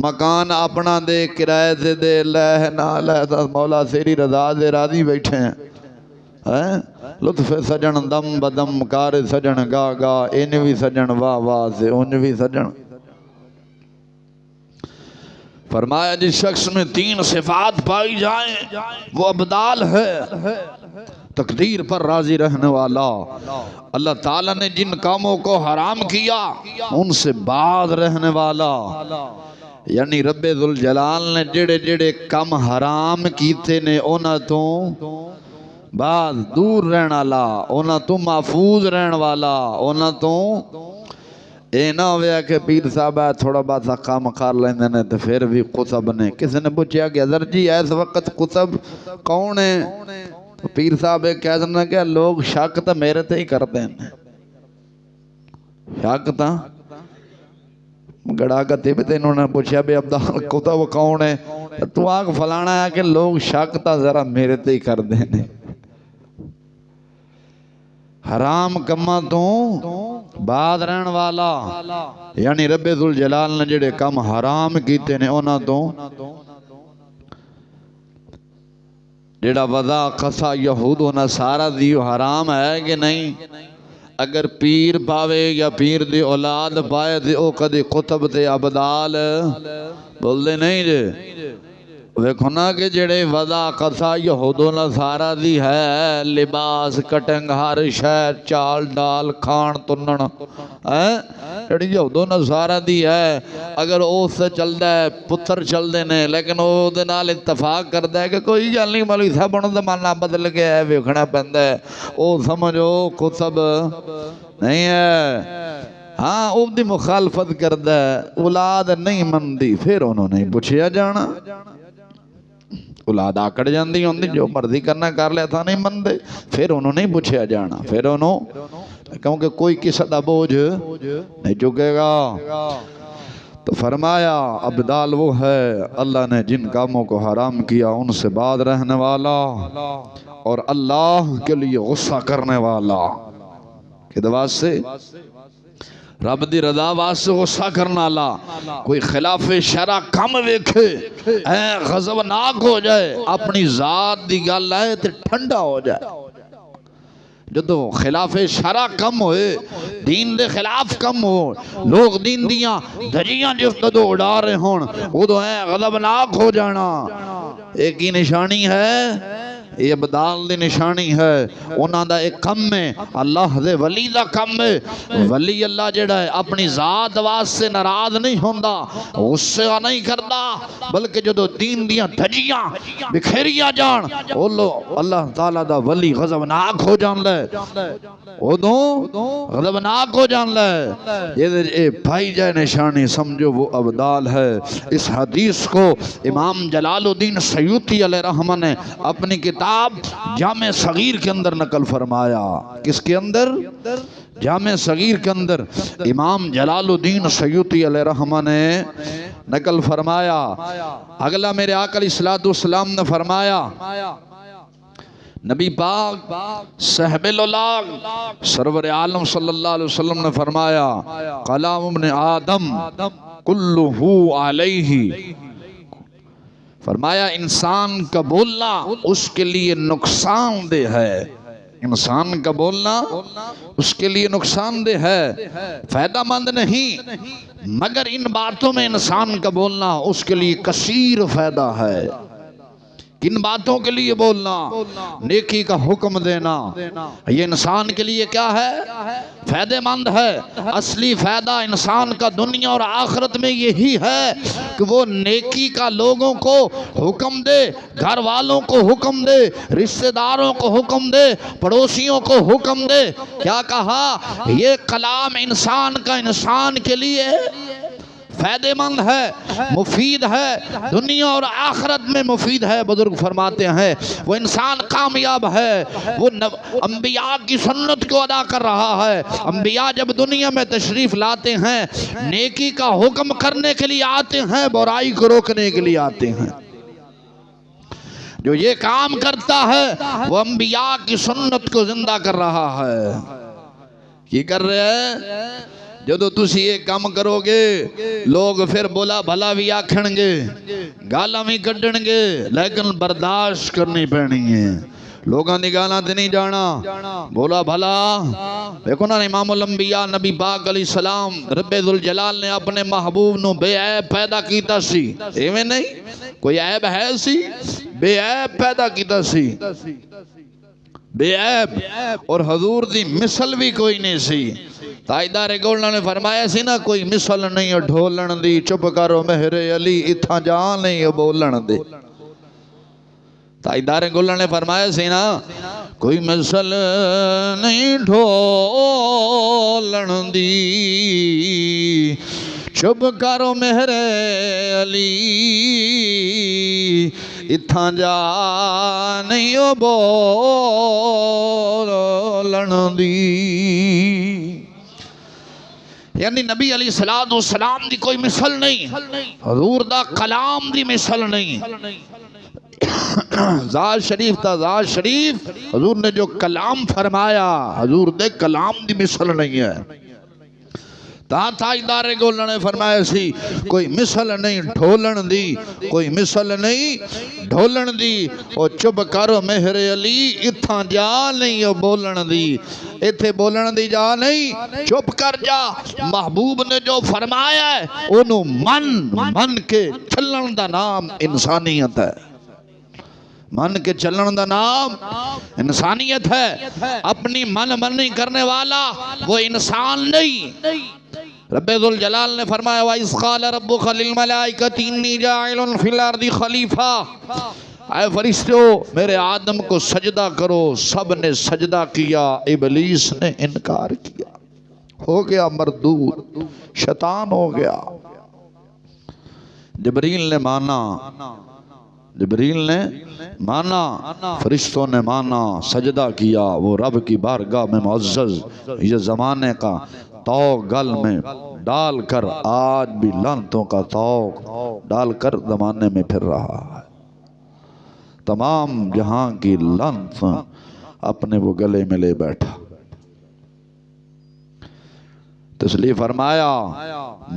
مکان اپنا دے کرائے سے دے لہ نہ لہ، مولا تیری رضا سے راضی بیٹھے ہیں۔ لطف سجن دم بدم کار سجن گا گا، ان بھی سجن واہ واہ سے ان بھی سجن۔ فرمایا جس شخص میں 3 صفات پائی جائیں وہ ابدال ہے۔ تقدیر پر راضی رہنے والا، اللہ تعالیٰ نے جن کاموں کو حرام کیا ان سے باز رہنے والا، یعنی رب ذوالجلال نے جڑے جڑے کام حرام کیتے نے اونا تو باز دور رہن والا، اونا تو محفوظ رہن والا، اونا تو یہ نہ ہویا کہ پیر صاحب ہے تھوڑا بہت کام کر لیندے نے تو پھر بھی قطب نے. کسی نے پوچھا کہ حضرت جی اس وقت قطب کون ہے؟ تو پیر صاحب کہہ دینا کہ لوگ شک تو میرے تے ہی کرتے ہیں. شک تا گڑا کتے بھی تے انہوں نے پوچھا بھی عبدال قطب کون ہے؟ تو آگ فلانا ہے کہ لوگ شک تا ذرا میرے تے ہی کر دینے. حرام کماں تو بعد رہن والا یعنی رب ذوالجلال نے جڑے کم حرام کیتے نے انہاں تو جڑا وضع قصہ یہود و نصارہ دیو حرام ہے کہ نہیں؟ اگر پیر پاوے یا پیر دی اولاد پائے دی او کدی قطب تے عبدال بول دے نہیں جے. ویکھو نا کہ جڑے وضع قصہ یہود و نصارہ دی ہے لباس کٹنگ ہر شہر چال ڈال کھان تنن جڑی یہود و نصارہ دی ہے اگر او سے چل دے پتر چل دے نے لیکن او دے نال اتفاق کر دے کہ کوئی گل نہیں مولوی صاحب انہوں زمانہ بدل گیا ہے ویکھنا پیندا ہے او سمجھو قطب نہیں ہے. ہاں او دی مخالفت کردہ ہے اولاد نہیں مندی پھر انہوں نے پوچھیا جانا. اولاد آکڑ جاندی ہوندی جو مرضی کرنا کر لیا تھا نہیں مندے پھر انہوں نے پوچھیا جانا. پھر انہوں کیونکہ کوئی کسی دا بوجھ نہیں چکے گا. تو فرمایا عبدال وہ ہے اللہ نے جن کاموں کو حرام کیا ان سے بعد رہنے والا اور اللہ کے لیے غصہ کرنے والا. کہ دواز سے رب دی رضا واسطے غصہ کرنا والا کوئی خلاف شرع کم ویکھے غضبناک ہو جائے اپنی ذات دی گل ہے تے ٹھنڈا ہو جائے. جدو خلاف شرع کم ہوئے دین دے خلاف کم ہو لوگ دین دیاں دھجیاں جس جدو اڑا رہے ہون وہ تو ہے غضبناک ہو جانا. ایک ہی نشانی ہے یہ عبدال دی نشانی ہے انہاں دا ایک کم ہے اللہ دے ولی دا کم ہے. ولی اللہ جڑا ہے اپنی ذات واسطے ناراض نہیں ہوندا غصہ نہیں کردا بلکہ جدو دین دیاں دھجیاں بکھیریاں جان بولو اللہ تعالیٰ دا ولی غضبناک ہو جان لے ادوں غضبناک ہو جان لے. یہ بھائی جائے نشانی سمجھو وہ عبدال ہے. اس حدیث کو امام جلال الدین سیوطی علیہ رحمہ نے اپنی کتاب جامع صغیر کے اندر نقل فرمایا. کس کے اندر؟ جامع صغیر کے اندر امام جلال الدین سیوطی علیہ رحمہ نے نقل فرمایا. اگلا میرے آقا علیہ السلام نے فرمایا نبی پاک صاحب الولاق سرور عالم صلی اللہ علیہ وسلم نے فرمایا کلام ابن آدم کلہ علیہ. فرمایا انسان کا بولنا اس کے لیے نقصان دہ ہے. انسان کا بولنا اس کے لیے نقصان دہ ہے فائدہ مند نہیں مگر ان باتوں میں انسان کا بولنا اس کے لیے کثیر فائدہ ہے. کن باتوں کے لیے بولنا؟ نیکی کا حکم دینا یہ انسان کے لیے کیا ہے؟ فائدہ مند ہے. اصلی فائدہ انسان کا دنیا اور آخرت میں یہی ہے کہ وہ نیکی کا لوگوں کو حکم دے گھر والوں کو حکم دے رشتہ داروں کو حکم دے پڑوسیوں کو حکم دے. کیا کہا؟ یہ کلام انسان کا انسان کے لیے فائدہ مند ہے مفید ہے دنیا اور آخرت میں مفید ہے. بزرگ فرماتے ہیں وہ انسان کامیاب ہے وہ انبیاء کی سنت کو ادا کر رہا ہے. انبیاء جب دنیا میں تشریف لاتے ہیں نیکی کا حکم کرنے کے لیے آتے ہیں برائی کو روکنے کے لیے آتے ہیں. جو یہ کام کرتا ہے وہ انبیاء کی سنت کو زندہ کر رہا ہے. کی کر رہے ہیں؟ جدو تسی ایک کام کرو گے لوگ پھر بولا بھلا بھی آکھن گے گالاں بھی کڈن گے لیکن برداشت کرنی پینی ہے. لوگاں دی گالاں تے نہیں جانا بولا بھلا. دیکھو نا امام الانبیاء نبی پاک علیہ السلام رب ذوالجلال نے اپنے محبوب نو بے عیب پیدا کیتا سی. ایویں نہیں کوئی عیب ہے سی بے عیب پیدا کیتا سی بے عیب اور حضور دی مثل بھی کوئی نہیں سی. تاجدار گولڈا نے فرمایا سی نا کوئی مثل نہیں ڈھولن دی چپ کرو مہر علی اتھا جان نہیں بولن دے. تاجدار گولڈا نے فرمایا سی نا کوئی مثل نہیں ڈھولن دی چپ کرو میرے علی اتھاں جا نہیں او بولن دی یعنی نبی علیہ السلام دی کوئی مثل نہیں حضور دا کلام دی مثل نہیں ذات شریف تا ذات شریف حضور نے جو کلام فرمایا حضور دے کلام دی مثل نہیں ہے تاجدار گولڑ نے فرمایا سی کوئی مثل نہیں ڈھولن دی کوئی مثل نہیں ڈھولن دی او چپ کرو مہر علی اتھاں جا نہیں او بولن دی ایتھے بولن دی جا نہیں چپ کر جا محبوب نے جو فرمایا ہے انہوں من کے چلن دا نام انسانیت ہے من کے چلن دا نام انسانیت ہے اپنی منی کرنے والا وہ انسان نہیں رب ذوالجلال نے فرمایا وَإِذْ قَالَ رَبُّكَ لِلْمَلَائِكَةِ إِنِّي جَاعِلٌ فِي الْأَرْضِ خَلِيفَةً اے فرشتوں میرے آدم کو سجدہ کرو سب نے سجدہ کیا ابلیس نے انکار کیا ہو گیا مردود شیطان ہو گیا جبریل نے مانا فرشتوں نے مانا سجدہ کیا وہ رب کی بارگاہ میں معزز یہ زمانے کا توق گل میں ڈال کر آج بھی لعنتوں کا توق ڈال کر زمانے میں پھر رہا ہے تمام جہاں کی لعنت اپنے وہ گلے میں لے بیٹھا تسلیح فرمایا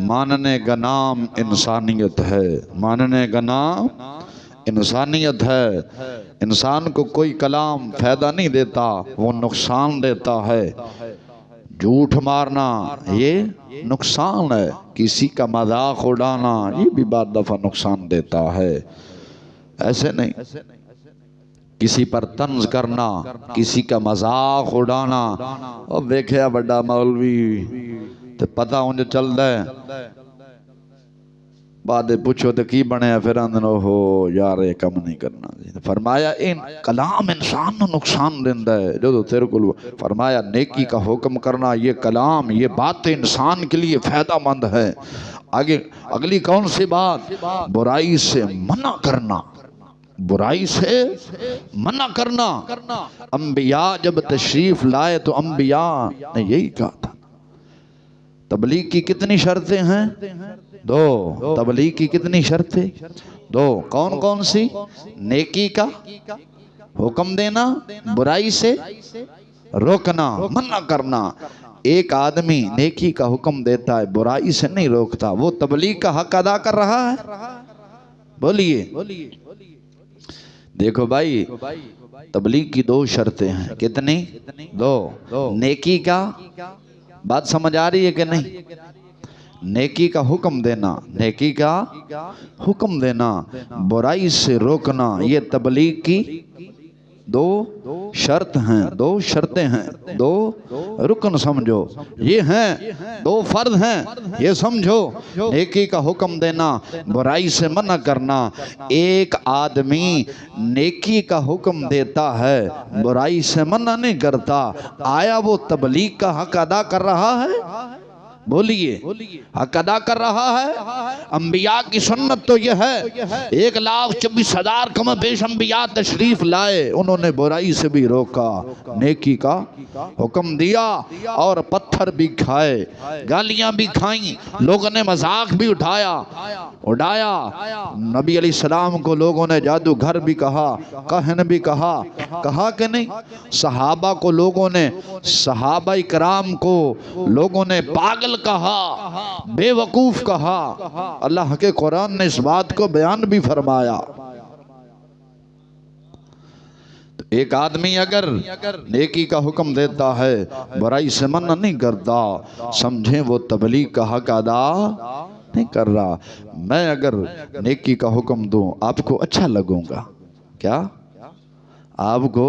ماننے کا نام انسانیت ہے ماننے کا نام انسانیت ہے انسان کو کوئی کلام فائدہ نہیں دیتا وہ نقصان دیتا ہے جھوٹ مارنا یہ نقصان ہے کسی کا مذاق اڑانا یہ بھی بعض دفعہ نقصان دیتا ہے ایسے نہیں کسی پر طنز کرنا کسی کا مذاق اڑانا اور دیکھیا بڑا مولوی تو پتہ انجھے چل دے بعد پوچھو تو کی بنے پھر اندنو ہو یار یہ کم نہیں کرنا فرمایا ان کلام انسان نو نقصان دیندہ ہے جو تیرے کو فرمایا نیکی کا حکم کرنا یہ کلام یہ بات انسان کے لیے فائدہ مند ہے آگے اگلی کون سی بات برائی سے منع کرنا برائی سے منع کرنا انبیاء جب تشریف لائے تو انبیاء نے یہی کہا تھا تبلیغ کی کتنی شرطیں ہیں دو تبلیغ کی کتنی شرطیں دو کون کون سی نیکی کا حکم دینا برائی سے روکنا منع کرنا ایک آدمی نیکی کا حکم دیتا ہے برائی سے نہیں روکتا وہ تبلیغ کا حق ادا کر رہا ہے بولیے دیکھو بھائی تبلیغ کی دو شرطیں ہیں کتنی دو نیکی کا بات سمجھ آ رہی ہے کہ نہیں نیکی کا حکم دینا نیکی کا حکم دینا برائی سے روکنا یہ تبلیغ کی دو شرط ہیں دو شرطیں ہیں دو رکن سمجھو یہ ہیں دو فرض ہیں یہ سمجھو نیکی کا حکم دینا برائی سے منع کرنا ایک آدمی نیکی کا حکم دیتا ہے برائی سے منع نہیں کرتا آیا وہ تبلیغ کا حق ادا کر رہا ہے بولیے حق ادا کر رہا ہے انبیاء کی سنت تو یہ ہے 1,24,000 کم بیش انبیاء تشریف لائے انہوں نے برائی سے بھی روکا نیکی کا حکم دیا اور پتھر بھی کھائے گالیاں بھی کھائیں لوگوں نے مذاق بھی اڑایا نبی علیہ السلام کو لوگوں نے جادوگر بھی کہا کہن بھی کہا کہ نہیں صحابہ کو لوگوں نے صحابہ کرام کو لوگوں نے پاگل کہا بے وقوف کہا اللہ کے قرآن نے اس بات کو بیان بھی فرمایا ایک آدمی اگر نیکی کا حکم دیتا ہے برائی سے منع نہیں کرتا سمجھیں وہ تبلیغ کا حق ادا نہیں کر رہا میں اگر نیکی کا حکم دوں آپ کو اچھا لگوں گا کیا آپ کو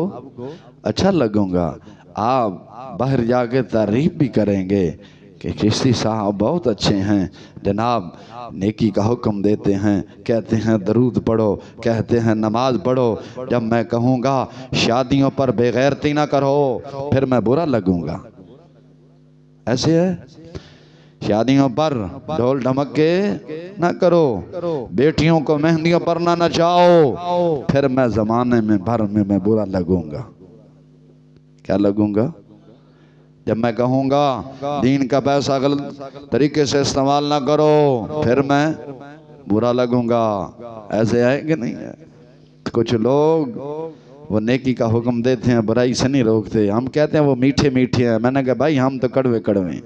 اچھا لگوں گا آپ باہر جا کے تعریف بھی کریں گے کہ چشتی صاحب بہت اچھے ہیں جناب، نیکی کا حکم دیتے ہیں، کہتے ہیں درود پڑھو، کہتے ہیں نماز پڑھو، جب میں کہوں گا شادیوں پر بے غیرتی نہ کرو پھر میں برا لگوں گا۔ ایسے ہے، شادیوں پر ڈھول ڈھمکے نہ کرو، بیٹیوں کو مہندیوں پر نہ نچاؤ پھر میں زمانے میں بھر میں برا لگوں گا۔ کیا لگوں گا؟ جب میں کہوں گا دین کا پیسہ غلط طریقے سے استعمال نہ کرو پھر میں برا لگوں گا۔ ایسے ہے کہ نہیں ہے؟ کچھ لوگ وہ نیکی کا حکم دیتے ہیں، برائی سے نہیں روکتے۔ ہم کہتے ہیں وہ میٹھے میٹھے ہیں، میں نے کہا بھائی ہم تو کڑوے کڑوے ہیں،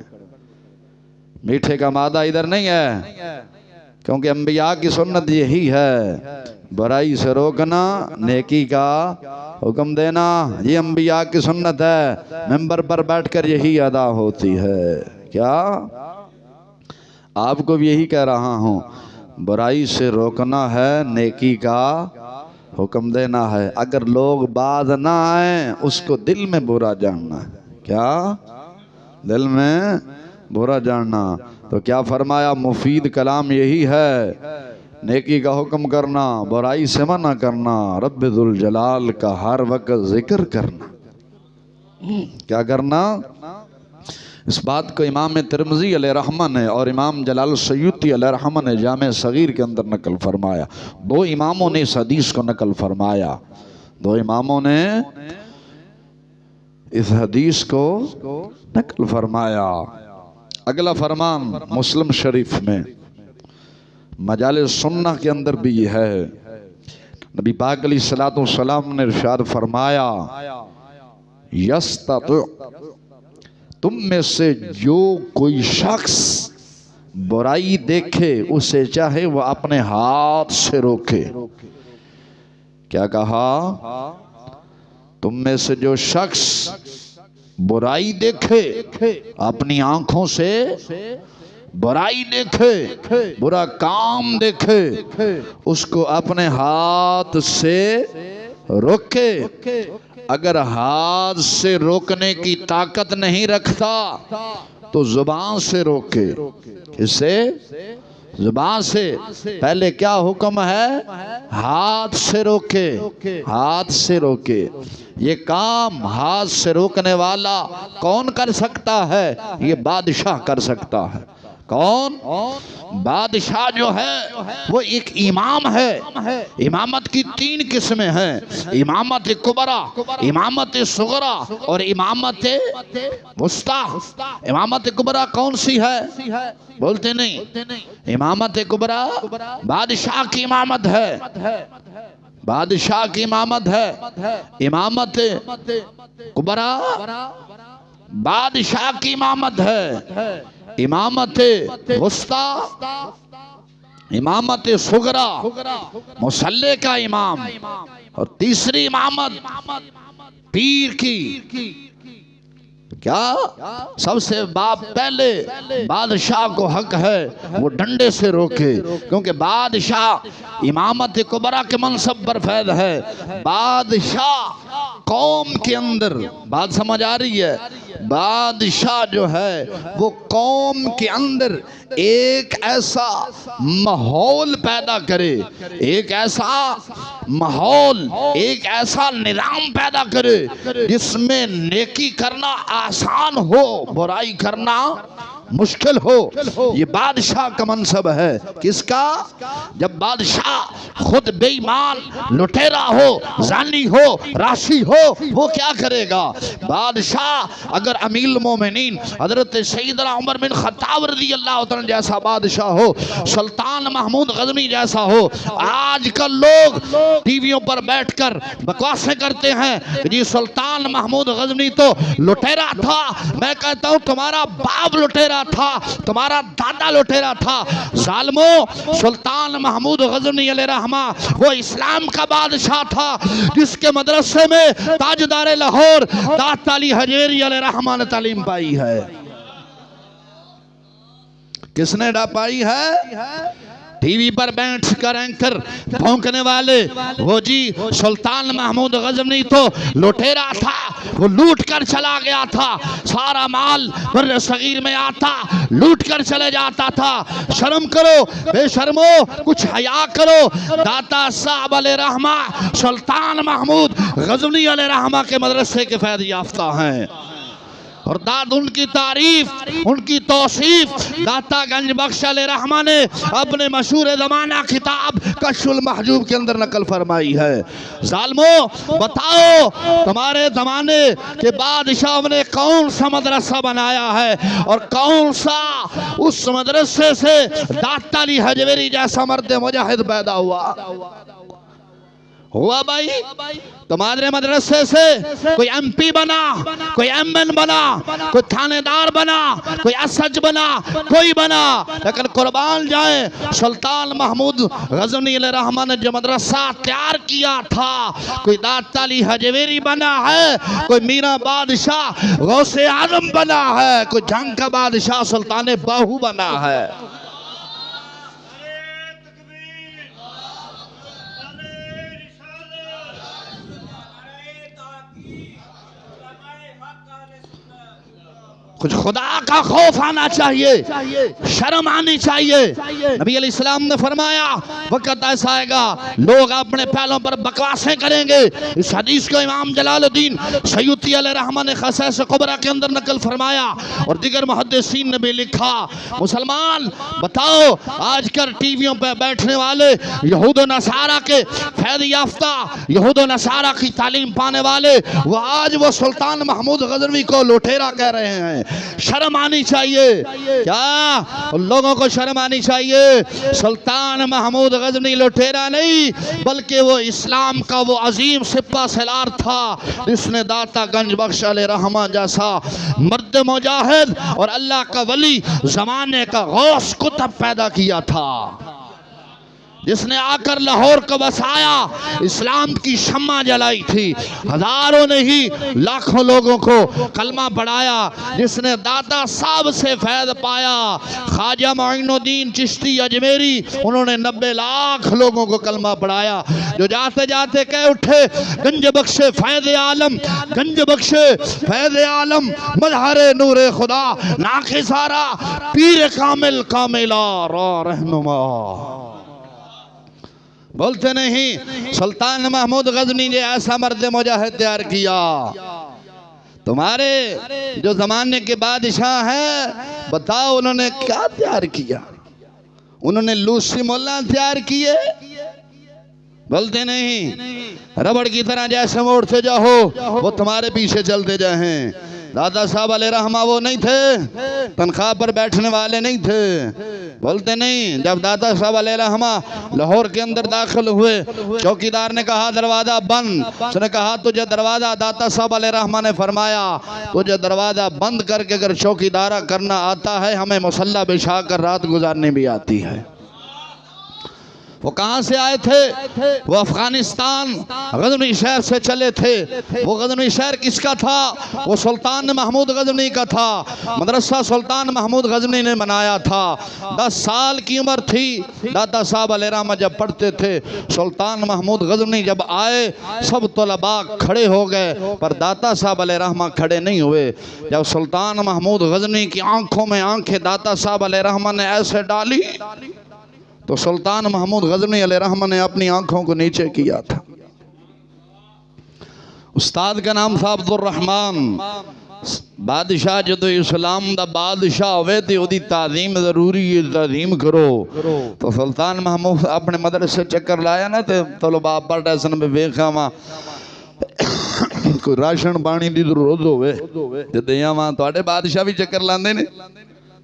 میٹھے کا مادہ ادھر نہیں ہے، کیونکہ انبیاء کی سنت یہی ہے، برائی سے روکنا، نیکی کا حکم دینا، یہ انبیاء کی سنت ہے، ممبر پر بیٹھ کر یہی ادا ہوتی ہے۔ کیا آپ کو بھی یہی کہہ رہا ہوں، برائی سے روکنا ہے، نیکی کا حکم دینا ہے۔ اگر لوگ باز نہ آئیں اس کو دل میں برا جاننا ہے۔ کیا دل میں برا جاننا؟ تو کیا فرمایا؟ مفید کلام یہی ہے، نیکی کا حکم کرنا، برائی سے منع کرنا، رب ذوالجلال کا ہر وقت ذکر کرنا۔ کیا کرنا؟ اس بات کو امام ترمذی علیہ رحمہ نے اور امام جلال السیوطی علیہ رحمہ نے جامع صغیر کے اندر نقل فرمایا۔ دو اماموں نے اس حدیث کو نقل فرمایا، دو اماموں نے اس حدیث کو نقل فرمایا۔ اگلا فرمان مسلم شریف میں مجالس سنہ کے اندر بھی یہ ہے، نبی پاک علیہ الصلوۃ والسلام نے ارشاد فرمایا، یستطع، تم میں سے جو کوئی شخص برائی دیکھے اسے چاہے وہ اپنے ہاتھ سے روکے۔ کیا کہا؟ تم میں سے جو شخص برائی دیکھے، اپنی آنکھوں سے برائی دیکھے، برا کام دیکھے، اس کو اپنے ہاتھ سے روکے۔ اگر ہاتھ سے روکنے کی طاقت نہیں رکھتا تو زبان سے روکے۔ اس سے زبان سے پہلے کیا حکم ہے؟ ہاتھ سے روکے، ہاتھ سے روکے۔ یہ کام ہاتھ سے روکنے والا کون کر سکتا ہے؟ یہ بادشاہ کر سکتا ہے۔ کون؟ بادشاہ جو ہے وہ ایک امام ہے۔ امامت کی تین قسمیں ہیں، امامت کبریٰ، امامت صغریٰ اور امامت وسطیٰ۔ امامت کبریٰ کون سی ہے؟ بولتے نہیں۔ امامت کبریٰ بادشاہ کی امامت ہے، بادشاہ کی امامت ہے۔ امامت کبریٰ بادشاہ کی امامت ہے۔ امامت وسطیٰ، امامت صغریٰ مصلی کا امام، اور تیسری امامت پیر کی۔ کیا؟ سب سے پہلے بادشاہ کو حق ہے وہ ڈنڈے سے روکے، کیونکہ بادشاہ امامت کبریٰ کے منصب پر فائز ہے۔ بادشاہ قوم کے اندر، بات سمجھ آ رہی ہے؟ بادشاہ جو ہے وہ قوم کے اندر ایک ایسا ماحول پیدا کرے، ایک ایسا ماحول، ایک ایسا نظام پیدا کرے جس میں نیکی کرنا آسان ہو، برائی کرنا مشکل ہو۔ یہ بادشاہ کا منصب ہے۔ کس کا؟ جب بادشاہ خود بے ایمان، لٹیرا ہو، زانی ہو، راشی ہو، وہ کیا کرے گا؟ بادشاہ اگر امیر المومنین حضرت سیدنا عمر بن خطاب رضی اللہ عنہ جیسا بادشاہ ہو، سلطان محمود غزنوی جیسا ہو، آج کل لوگ ٹی ویوں پر بیٹھ کر بکواسیں کرتے ہیں کہ جی سلطان محمود غزنوی تو لٹیرا تھا۔ میں کہتا ہوں تمہارا باپ لٹیرا تھا، تمہارا دادا لٹیرا تھا۔ ظالموں، سلطان محمود غزنوی علیہ رحمہ وہ اسلام کا بادشاہ تھا جس کے مدرسے میں تاجدار لاہور داتا علی حجویری علیہ رحمہ نے تعلیم پائی ہے۔ کس نے پائی ہے؟ ٹی وی پر بیٹھ کر اینکر بھونکنے والے وہ جی سلطان محمود غزنوی تو لٹیرا تھا، وہ لوٹ کر چلا گیا تھا، سارا مال بر صغیر میں آتا لوٹ کر چلے جاتا تھا۔ شرم کرو بے شرمو، کچھ حیا کرو۔ داتا صاحب علیہ رحمہ سلطان محمود غزنوی علیہ رحمہ کے مدرسے کے فیض یافتہ ہیں، اور داد ان کی تعریف، ان کی توصیف داتا گنج بخش علیہ رحمہ نے اپنے مشہور زمانہ کتاب کشف المحجوب کے اندر نقل فرمائی ہے۔ ظالمو بتاؤ تمہارے زمانے کے بادشاہ نے کون سا مدرسہ بنایا ہے، اور کون سا اس مدرسے سے داتا علی حجویری جیسا مرد مجاہد پیدا ہوا بھائی؟ تمہارے مدرسے سے کوئی ایم پی بنا، کوئی ایم این بنا، کوئی تھانے دار بنا، کوئی ایس ایچ بنا، کوئی بنا، لیکن قربان جائیں سلطان محمود غزنوی علیہ رحمہ نے جو مدرسہ تیار کیا تھا، کوئی داتا علی حجویری بنا ہے، کوئی میرا بادشاہ غوث اعظم بنا ہے، کوئی جنگ کا بادشاہ سلطان باہو بنا ہے۔ کچھ خدا کا خوف آنا چاہیے، شرم آنی چاہیے۔ نبی علیہ السلام نے فرمایا وقت ایسا آئے گا لوگ اپنے پہلوں پر بکواسیں کریں گے۔ اس حدیث کو امام جلال الدین سیوطی علیہ رحمہ نے خصائص کبریٰ کے اندر نقل فرمایا، اور دیگر محدثین نے بھی لکھا۔ مسلمان بتاؤ آج کل ٹی ویوں پہ بیٹھنے والے یہود و نصارہ کے فیض یافتہ، یہود و نصارہ کی تعلیم پانے والے، وہ آج وہ سلطان محمود غزنوی کو لٹیرا کہہ رہے ہیں۔ شرم آنی چاہیے، کیا ان لوگوں کو شرم آنی چاہیے؟ سلطان محمود غزنوی لٹیرا نہیں، بلکہ وہ اسلام کا وہ عظیم سپہ سالار تھا جس نے داتا گنج بخش علیہ رحمہ جیسا مرد مجاہد اور اللہ کا ولی زمانے کا غوث قطب پیدا کیا تھا، جس نے آ کر لاہور کو بسایا، اسلام کی شمع جلائی تھی، ہزاروں نے ہی لاکھوں لوگوں کو کلمہ پڑھایا، جس نے داتا صاحب سے فیض پایا، خواجہ معین الدین چشتی اجمیری، انہوں نے 90 لاکھ لوگوں کو کلمہ پڑھایا، جو جاتے جاتے کہہ اٹھے گنج بخش فیض عالم، گنج بخش فیض عالم، مظہر نور خدا ناقصارا، پیر کامل کاملا را رہنما۔ بولتے نہیں سلطان محمود غزنوی نے ایسا مرد مجاہد تیار کیا۔ تمہارے جو زمانے کے بادشاہ ہیں بتاؤ انہوں نے کیا تیار کیا؟ انہوں نے لوسی مولا تیار کیے؟ بولتے نہیں، ربڑ کی طرح جیسے موڑتے جاؤ وہ تمہارے پیچھے چلتے جائیں۔ دادا صاحب علیہ رحمہ وہ نہیں تھے، تنخواہ پر بیٹھنے والے نہیں تھے۔ بولتے نہیں، جب دادا صاحب علیہ رحمہ لاہور کے اندر داخل ہوئے، چوکیدار نے کہا دروازہ بند، اس نے کہا تجھے دروازہ، داتا صاحب علیہ رحمہ نے فرمایا تجھے دروازہ بند کر کے اگر چوکیدارہ کرنا آتا ہے، ہمیں مصلی بچھا کر رات گزارنے بھی آتی ہے۔ وہ کہاں سے آئے تھے؟ وہ افغانستان غزنوی شہر سے چلے تھے۔ وہ غزنوی شہر کس کا تھا؟ وہ سلطان محمود غزنوی کا تھا۔ مدرسہ سلطان محمود غزنوی نے بنایا تھا۔ 10 سال کی عمر تھی داتا صاحب علیہ رحمہ جب پڑھتے تھے۔ سلطان محمود غزنوی جب آئے سب طلباء کھڑے ہو گئے، پر داتا صاحب علیہ رحمہ کھڑے نہیں ہوئے۔ جب سلطان محمود غزنوی کی آنکھوں میں آنکھیں داتا صاحب علیہ رحمہ نے ایسے ڈالی تو سلطان محمود غزنوی علیہ رحمہ نے اپنی آنکھوں کو نیچے کیا تھا۔ استاد کا نام تھا عبد الرحمن۔ بادشاہ جدو اسلام دا بادشاہ ہوئے تھے وہ دی تعظیم ضروری ہے، تعظیم کرو۔ تو سلطان محمود اپنے مدرسے چکر لایا نا تو طلباء پڑھ رہے سن میں بیکھا ماں کوئی راشن پانی دی ضرورت ہوئے جدیاں ماں تو آڑے بادشاہ بھی چکر لاندے نے،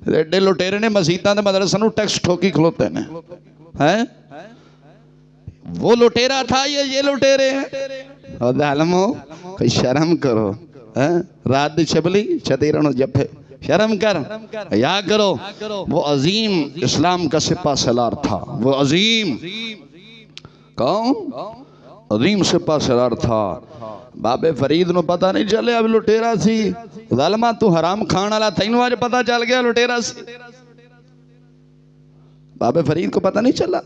ایڈے لٹیرے نے مسیحتاں دے مدرسہ نو ٹیکس ٹھوکی کھلوتے نے۔ وہ لٹیرا تھا یہ لٹیرے ہیں؟ اور علمو کوئی شرم کرو، رات دی چھبلی چھتیرنو جپے، شرم کر، یا کرو۔ وہ عظیم اسلام کا سپہ سالار تھا، وہ عظیم کون؟ عظیم سپہ سالار تھا۔ بابے فرید نو پتہ نہیں چلے اب لٹیرا سی، ظالمہ تو حرام کھانا لا تینوں آج پتہ چل گیا لٹیرا سی۔ بابا فرید کو پتہ نہیں چلا؟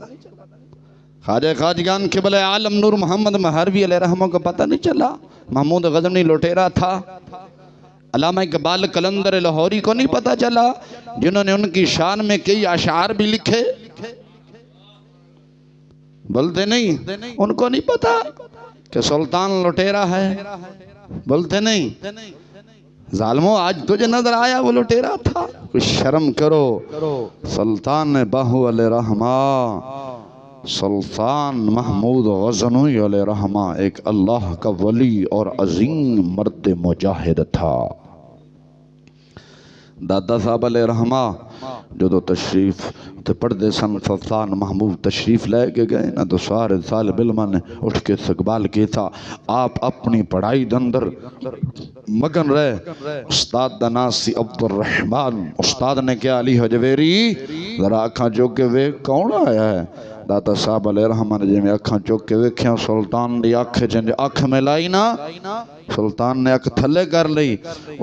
خواجہ خواجگان قبلہ عالم نور محمد مہروی علیہ رحمہ کو پتہ نہیں چلا؟ محمود غزنوی لٹیرا تھا؟ علامہ اقبال قلندر لاہوری کو نہیں پتہ چلا جنہوں نے ان کی شان میں کئی اشعار بھی لکھے؟ بولتے نہیں؟ ان کو نہیں پتا کہ سلطان لٹیرا ہے؟ بولتے نہیں؟ ظالموں آج تجھے نظر آیا وہ لٹیرا تھا؟ کچھ شرم کرو۔ سلطان باہو علیہ رحمہ، سلطان محمود غزنوی علیہ رحمہ ایک اللہ کا ولی اور عظیم مرد مجاہد تھا۔ دادا صاحب علیہ رحمہ جو تشریف تے پڑھتے سن، سلطان محمود تشریف لے کے گئے نا تو سارے طالب علماء نے اٹھ کے استقبال کیا تھا۔ آپ اپنی پڑھائی دے اندر مگن رہے۔ استاد دا نام سی عبد الرحمن۔ استاد نے کیا علی حجویری ذرا اکھاں چوک کے ویکھ کون آیا ہے؟ داتا صاحب علیہ رحمہ نے جی میں اکھاں چوک کے ویکھیاں، سلطان دی اکھ جن اکھ میں لائی نا، سلطان نے اکھ تھلے کر لئی۔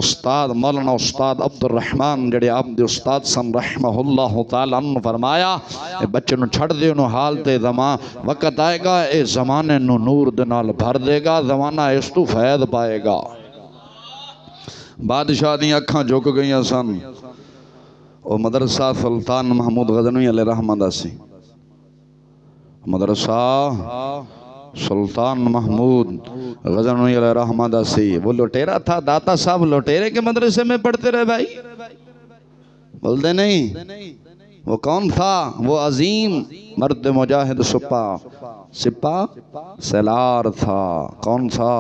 استاد مولانا استاد عبد الرحمن جڑے آپ دے استاد سن رحمہ اللہ تعالیٰ عنہ فرمایا اے بچے نو چھڑ دے انہوں حال تے زمان وقت آئے گا اے زمانے نو نور دنال بھر دے گا، زمانہ اس تو فیض پائے گا۔ بادشاہ دی اکھاں جھک گئیاں سن۔ او مدرسہ سلطان محمود غزنوی علیہ رحمہ دا سی، مدرسہ سلطان محمود غزنوی علیہ رحمہ دا سی۔ وہ لٹیرا تھا، داتا صاحب لٹیرے کے مدرسے میں پڑھتے رہے بھائی؟ بولتے نہیں؟ وہ کون تھا؟ وہ عظیم مرد مجاہد سپاہ سالار تھا۔ کون تھا؟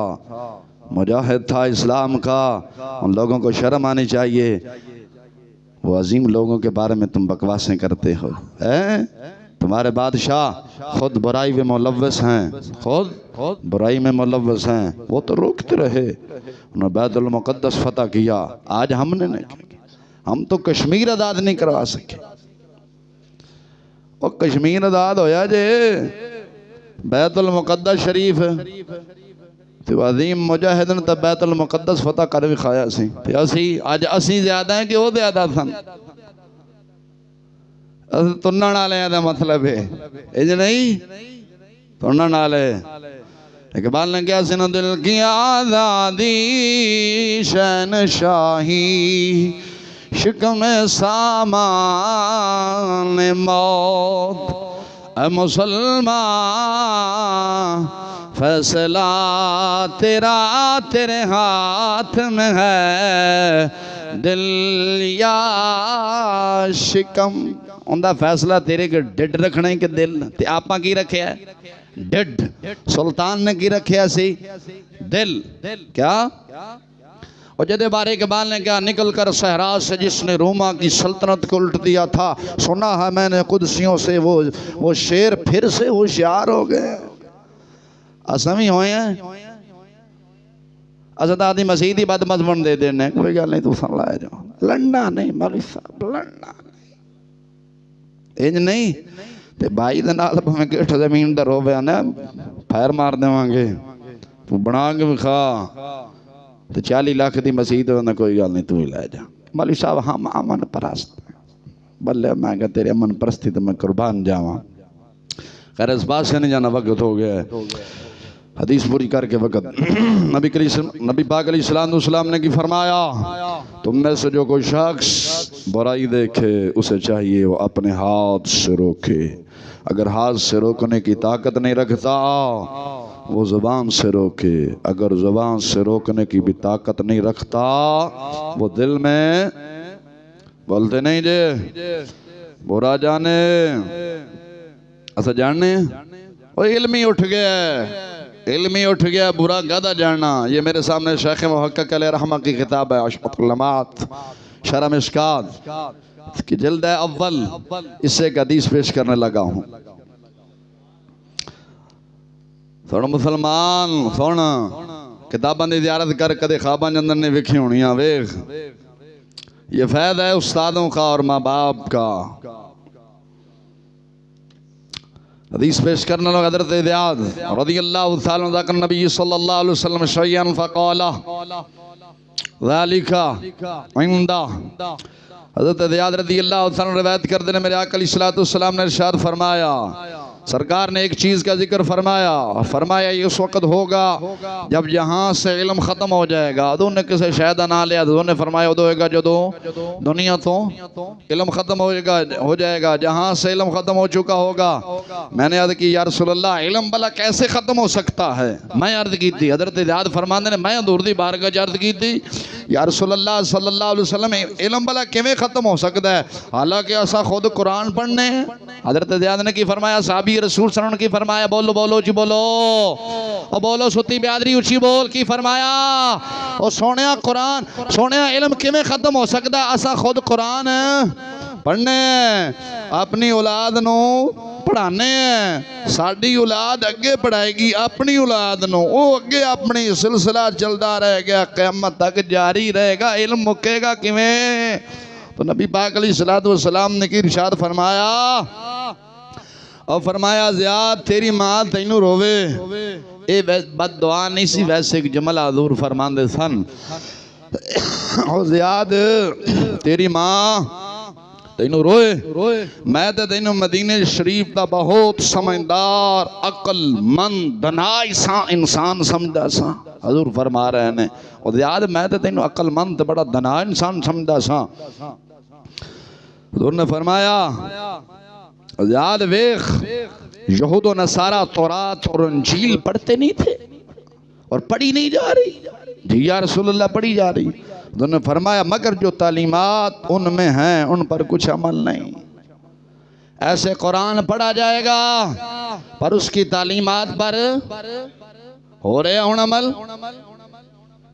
مجاہد تھا اسلام کا۔ ان لوگوں کو شرم آنی چاہیے۔ وہ عظیم لوگوں کے بارے میں تم بکواسیں کرتے ہو۔ تمہارے بادشاہ خود برائی میں ملوث ہیں، خود برائی میں ملوث ہیں۔ وہ تو روکتے رہے، انہوں نے بیت المقدس فتح کیا، آج ہم نے نہیں کیا۔ ہم تو کشمیر آزاد نہیں کروا سکے۔ وہ کشمیر آزاد ہویا جے بیت المقدس شریف تو عظیم مجاہد نے تو بیت المقدس فتح کر بھی کھایا سی۔ آج اسی زیادہ ہیں کہ وہ زیادہ سن؟ تنن والے دا مطلب ہے اج نہیں تنن والے۔ اقبال نے کیا سنا دل کی آزادی شہنشاہی شکم سامان موت، اے مسلمان فیصلہ تیرا تیرے ہاتھ میں ہے، دل یا شکم اندہ فیصلہ تیرے کے ڈڈ رکھنے کے دل تے آپاں کی رکھے ہے ڈڈ۔ سلطان نے کی رکھے سی دل کیا؟ اور جدے بارے اقبال نے کہا نکل کر صحرا سے جس نے روما کی سلطنت کو الٹ دیا تھا، سنا ہے میں نے قدسیوں سے وہ شیر پھر سے ہوشیار ہو گئے۔ اسمی ہوئے ہیں ازدادی مسیحی بد مضمون دے دینے کوئی گل نہیں، تو سن لائے جاؤ لڑنا نہیں مولوی صاحب لڑنا نہیں انج نہیں تے بھائی دے نال میں گٹھ زمین دا رو بیاں نا پھیر مار دیواں گے تو بنا کے کھا تے 40 لاکھ دی مسجد ہونا کوئی گل نہیں تو ہی لے جا۔ مولوی صاحب ہم امن پرست بلے میں کہ تیرے امن پرستی تو میں قربان جاواں۔ خیر اس بات سے نہیں جانا، وقت ہو گیا ہے، حدیث پوری کر کے وقت۔ نبی پاک علیہ السلام نے کی فرمایا تم میں سے جو کوئی شخص برائی دیکھے اسے چاہیے وہ اپنے ہاتھ سے روکے، اگر ہاتھ سے روکنے کی طاقت نہیں رکھتا وہ زبان سے روکے، اگر زبان سے روکنے کی بھی طاقت نہیں رکھتا وہ دل میں بولتے نہیں جے برا جانے ایسا جاننے وہ علمی اٹھ گیا ہے، علمی اٹھ گیا برا گدہ جاننا۔ یہ میرے سامنے شیخ محقق علیہ رحمہ کی کتاب ہے عشقۃ اللمعات شرح مشکات کی جلد اول، اس سے ایک حدیث پیش کرنے لگا ہوں۔ تھوڑا مسلمان سونا کتاباں دی زیارت کر کدے خواباں اندر نے وکھی ہونیاں ویکھ، یہ فائدہ ہے استادوں کا اور ماں باپ کا۔ حدیث پیش کرنا لوگ حضرت زیاد رضی اللہ تعالیٰ عنہ ذکر نبی صلی اللہ علیہ وسلم شیئن فقالہ ذالک عندہ، حضرت زیاد رضی اللہ عنہ روایت کرتے ہیں میرے آقا علیہ الصلوۃ والسلام نے ارشاد فرمایا، سرکار نے ایک چیز کا ذکر فرمایا یہ اس وقت ہوگا جب یہاں سے علم ختم ہو جائے گا. ادو نے کسے شاید نہ لیا، ادو نے فرمایا ادو ہوگا جدو دنیا تو علم ختم ہو جائے گا، جہاں سے علم ختم ہو چکا ہوگا. میں نے عرض کی یا رسول اللہ علم بلا کیسے ختم ہو سکتا ہے؟ میں عرض کی تھی، حضرت زیاد فرماندے نے میں حضور دی بارگاہ عرض کی تھی یا رسول اللہ صلی اللہ علیہ وسلم علم بلا کیویں ختم ہو سکتا ہے حالانکہ اسا خود قرآن پڑھنے ہیں. حضرت زیاد نے کی فرمایا، صحابی رسول صلی اللہ علیہ وسلم کی فرمایا بولو بولو جی بولو اور بولو ستی بیادری اچھی بول کی فرمایا اور سونیا قرآن سونیا علم کیویں ختم ہو سکتا ہے اسا خود قرآن پڑھنے اپنی اولاد نو پڑھانے ہیں، ساڑی اولاد اگے پڑھائے گی اپنی اولاد نو، او اگے اپنی سلسلہ چلدا رہے گا قیامت تک جاری رہے گا. علم مکے گا کیویں؟ تو نبی پاک علیہ الصلوۃ والسلام نے کی ارشاد فرمایا اور فرمایا زیاد تیری ماں تینوں روے. اے بد دعا نہیں سی، ویسے ایک جملہ حضور فرماندے سن اور زیاد تیری ماں تینوں روئے، میں تے تینوں مدینہ شریف دا بہت سمجھدار عقل مند دنائی سا انسان سمجھدا سا. حضور فرما رہے ہیں اور زیاد میں تے تینوں عقل مند تے بڑا دنائی انسان سمجھدا سا. حضور نے فرمایا زیاد ویخ یہود و نصارہ تورات اور انجیل پڑھتے نہیں تھے اور پڑھی نہیں جا رہی. جی یا رسول اللہ پڑھی جا رہی. انہوں نے فرمایا مگر جو تعلیمات ان میں ہیں ان پر کچھ عمل نہیں. ایسے قرآن پڑھا جائے گا پر اس کی تعلیمات پر ہو رہے ہوں عمل.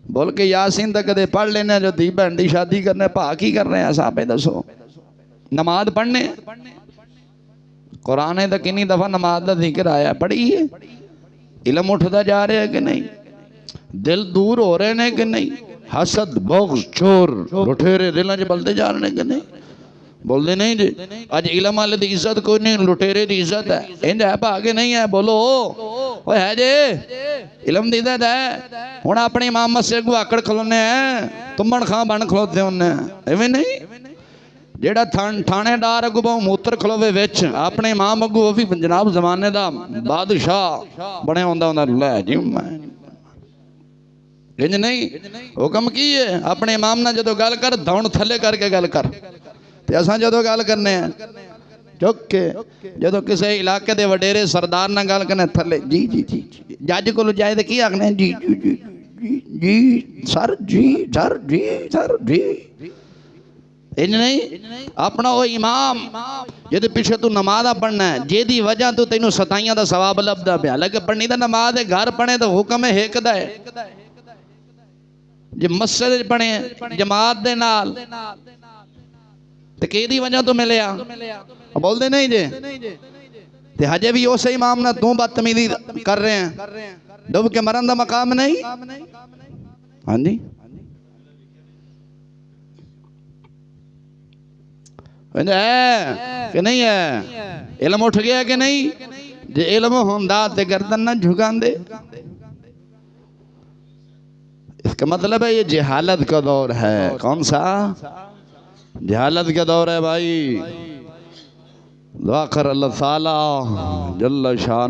بول کے یاسین تک دے پڑھ لینے جو دی بہن دی شادی کرنے پاک ہی کر رہے ہیں صاحب دسو. نماز پڑھنے قرآن تک کنی دفعہ نماز دا ذکر آیا پڑھیے. علم اٹھتا جا رہے ہیں کہ نہیں؟ دل دور ہو رہے ہیں کہ نہیں؟ حسد بغض چور لٹھیرے دلوں چ بلتے جا رہے ہیں کہ نہیں؟ بول دے نہیں جی اج علم والے دی عزت کوئی نہیں، لٹھیرے دی عزت ہے. انج ہے بھاگے نہیں ہے بولو وہ ہے جی علم دی عزت ہے. ہن اپنے امام مسجد کو آکڑ کھلونے ہیں تمن خاں بن کھلوتے ہونے ایویں نہیں. جیڑا تھانے دار اگو بہو موتر کھلوے وچ اپنے امام اگو وہ بھی جناب زمانے دا بادشاہ بنے ہوندا لے جی میں انج نہیں. حکم کی ہے اپنے امام نہ جدو گل کر دھون تھلے کر کے گل کر تے اساں جدو گل کرنے ہیں چک کے جدو کسے علاقے دے وڈیرے سردار نہ گل کرنے تھلے جی جی جی جج کو جائے تے کی آکھنے جی جی جی جی سر جی سر جی سر جی. انج نہیں اپنا وہ امام جدے پیچھے تو نمازہ پڑھنا ہے جے دی وجہ تو تینوں ستائیاں دا ثواب لبدا پیا لگے پڑھنی دا نماز ہے گھر پڑھے تو حکم ہے ایک دا ہے. جی مسجد پڑھے جماعت دے نال تے کی دی وجہ تو ملیا بول دے نہیں جے تے ہجے بھی اسے امام نہ تو بدتمیزی کر رہے ہیں ڈوب کے مرن دا مقام نہیں. ہاں جی ہے کہ نہیں ہے؟ علم اٹھ گیا کہ نہیں؟ جے علم ہوندا تے گردن نہ جھکان دے. اس کا مطلب ہے یہ جہالت کا دور ہے. کون سا جہالت کا دور ہے بھائی؟ دعا کر اللہ تعالی جل شان